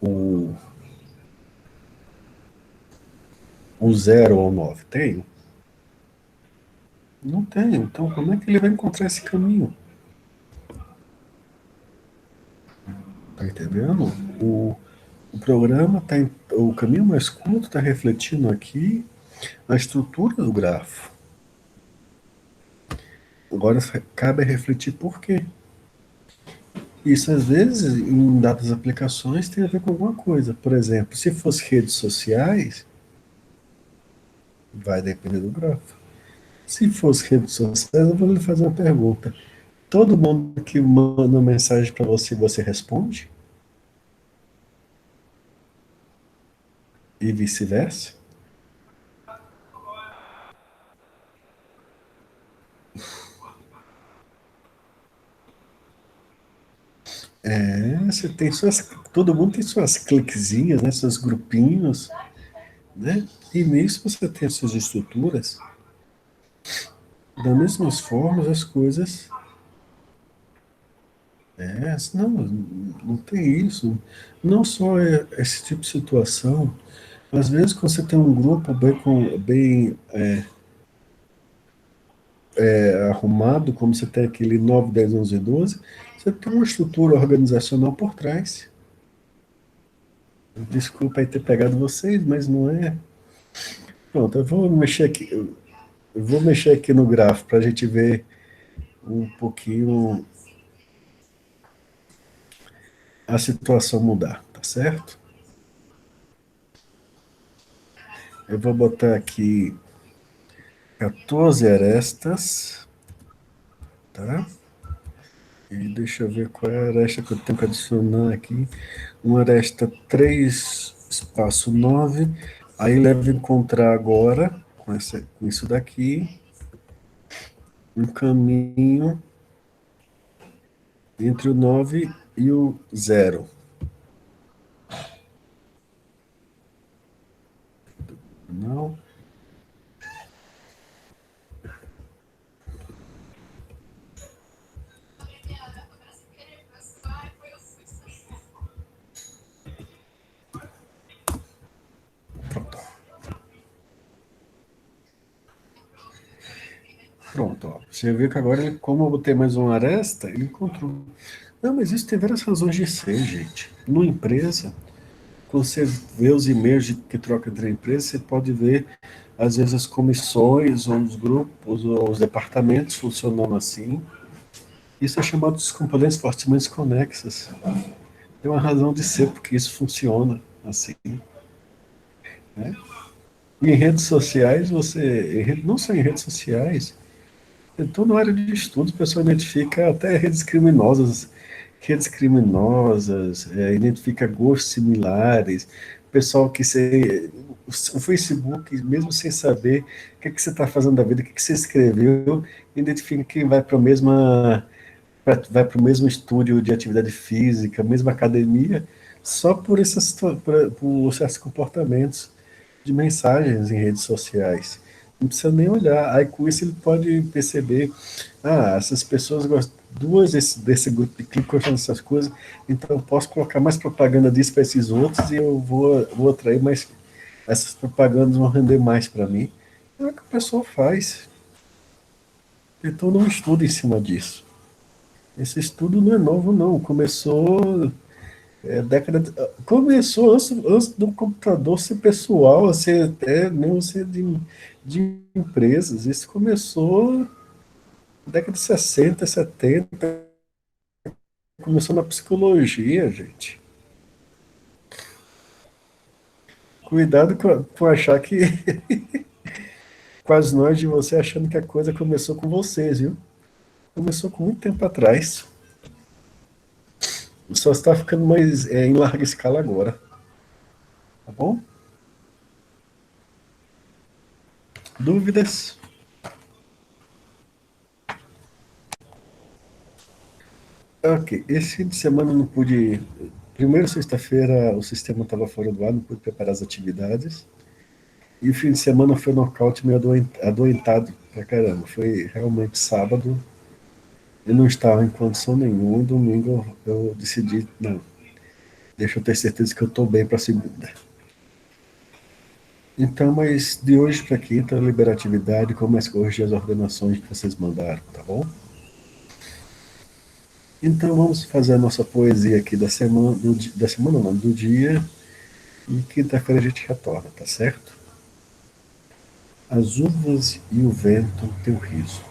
o 0 ao 9. Tenho? Não tenho. Então, como é que ele vai encontrar esse caminho? Tá entendendo? O programa tá o caminho mais curto está refletindo aqui a estrutura do grafo. Agora cabe refletir por quê. Isso, às vezes, em dadas aplicações, tem a ver com alguma coisa. Por exemplo, se fosse redes sociais, vai depender do grafo. Se fosse redes sociais, eu vou lhe fazer uma pergunta. Todo mundo que manda mensagem para você, você responde? E vice-versa? Você tem todo mundo tem suas cliquezinhas, né, seus grupinhos, né? E nisso você tem as suas estruturas. Da mesma forma, as coisas... não, não tem isso. Não só esse tipo de situação. Às vezes, quando você tem um grupo bem arrumado, como você tem aquele 9, 10, 11 e 12, você tem uma estrutura organizacional por trás. Desculpa aí ter pegado vocês, mas não é. Pronto, eu vou mexer aqui no gráfico para a gente ver um pouquinho a situação mudar, tá certo? Eu vou botar aqui 14 arestas, tá? E deixa eu ver qual é a aresta que eu tenho que adicionar aqui. Uma aresta 3, espaço 9. Aí ele deve encontrar agora, com isso daqui, um caminho entre o 9 e o 0. Não. Pronto, ó. Você viu que agora, como eu botei mais uma aresta, ele encontrou. Não, mas isso tem várias razões de ser, gente. Numa empresa, quando você vê os e-mails que troca entre a empresa, você pode ver, às vezes, as comissões, ou os grupos, ou os departamentos funcionando assim. Isso é chamado de componentes fortemente conexas. Tem uma razão de ser, porque isso funciona assim. Né? E em redes sociais, não só em redes sociais, então, na área de estudos, o pessoal identifica até redes criminosas, identifica gostos similares, pessoal que você, o Facebook, mesmo sem saber o que você está fazendo da vida, o que você escreveu, identifica quem vai para vai para o mesmo estúdio de atividade física, mesma academia, só por por certos comportamentos de mensagens em redes sociais. Não precisa nem olhar. Aí com isso ele pode perceber, essas pessoas gostam, duas desse grupo de clique gostando dessas coisas, então eu posso colocar mais propaganda disso para esses outros e eu vou atrair mais, essas propagandas vão render mais para mim. É o que o pessoal faz. Então não estuda em cima disso. Esse estudo não é novo, não. Começou começou antes do computador ser pessoal, ser até não ser de empresas. Isso começou na década de 60, 70, começou na psicologia, gente. Cuidado com achar que quase nós de você achando que a coisa começou com vocês, viu? Começou com muito tempo atrás. Só está ficando mais em larga escala agora. Tá bom? Dúvidas? Ok, esse fim de semana eu não pude. Primeiro, sexta-feira, o sistema estava fora do ar, não pude preparar as atividades. E o fim de semana foi nocaute meio adoentado pra caramba. Foi realmente sábado, eu não estava em condição nenhuma. E domingo eu decidi, não, deixa eu ter certeza que eu estou bem para segunda. Então, mas de hoje para quinta, eu libero a atividade, começo a corrigir as ordenações que vocês mandaram, tá bom? Então vamos fazer a nossa poesia aqui da semana, da semana não, do dia, e quinta-feira a gente retorna, tá certo? As uvas e o vento, teu riso.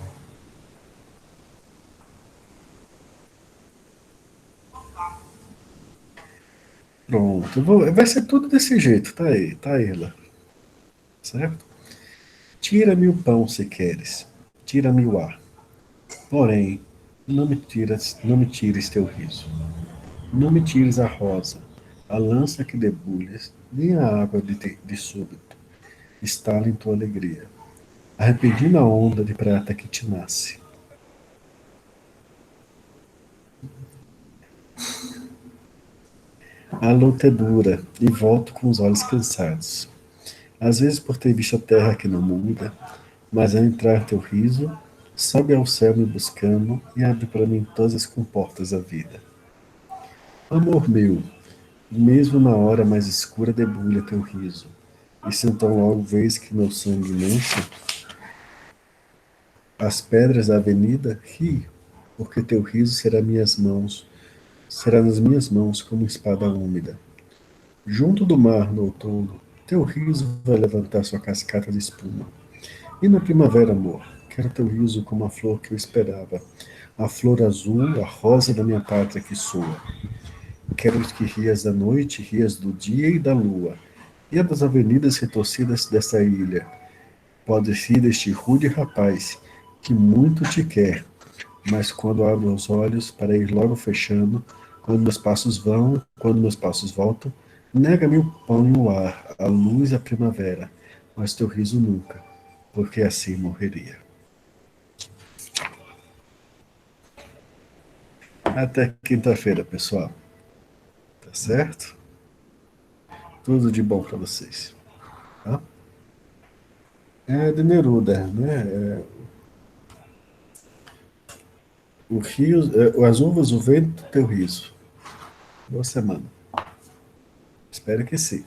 Pronto, vai ser tudo desse jeito, tá aí, lá, certo? Tira-me o pão se queres, tira-me o ar, porém, não me tires teu riso. Não me tires a rosa, a lança que debulhas, nem a água de súbito, estala em tua alegria, arrependindo a onda de prata que te nasce. A luta é dura e volto com os olhos cansados. Às vezes por ter visto a terra que não muda, mas ao entrar teu riso, sobe ao céu me buscando e abre para mim todas as comportas da vida. Amor meu, mesmo na hora mais escura debulha teu riso, e se então logo vês que meu sangue mancha as pedras da avenida, ri, porque teu riso será nas minhas mãos como espada úmida. Junto do mar no outono, teu riso vai levantar sua cascata de espuma. E na primavera, amor, quero teu riso como a flor que eu esperava, a flor azul, a rosa da minha pátria que soa. Quero que rias da noite, rias do dia e da lua, e a das avenidas retorcidas dessa ilha. Pode ser deste rude rapaz, que muito te quer, mas quando abro os olhos para ir logo fechando, quando meus passos voltam, nega-me o pão e o ar, a luz e a primavera, mas teu riso nunca, porque assim morreria. Até quinta-feira, pessoal. Tá certo? Tudo de bom para vocês. Tá? É de Neruda, né? O rio, as uvas, o vento, teu riso. Boa semana. Espero que sim.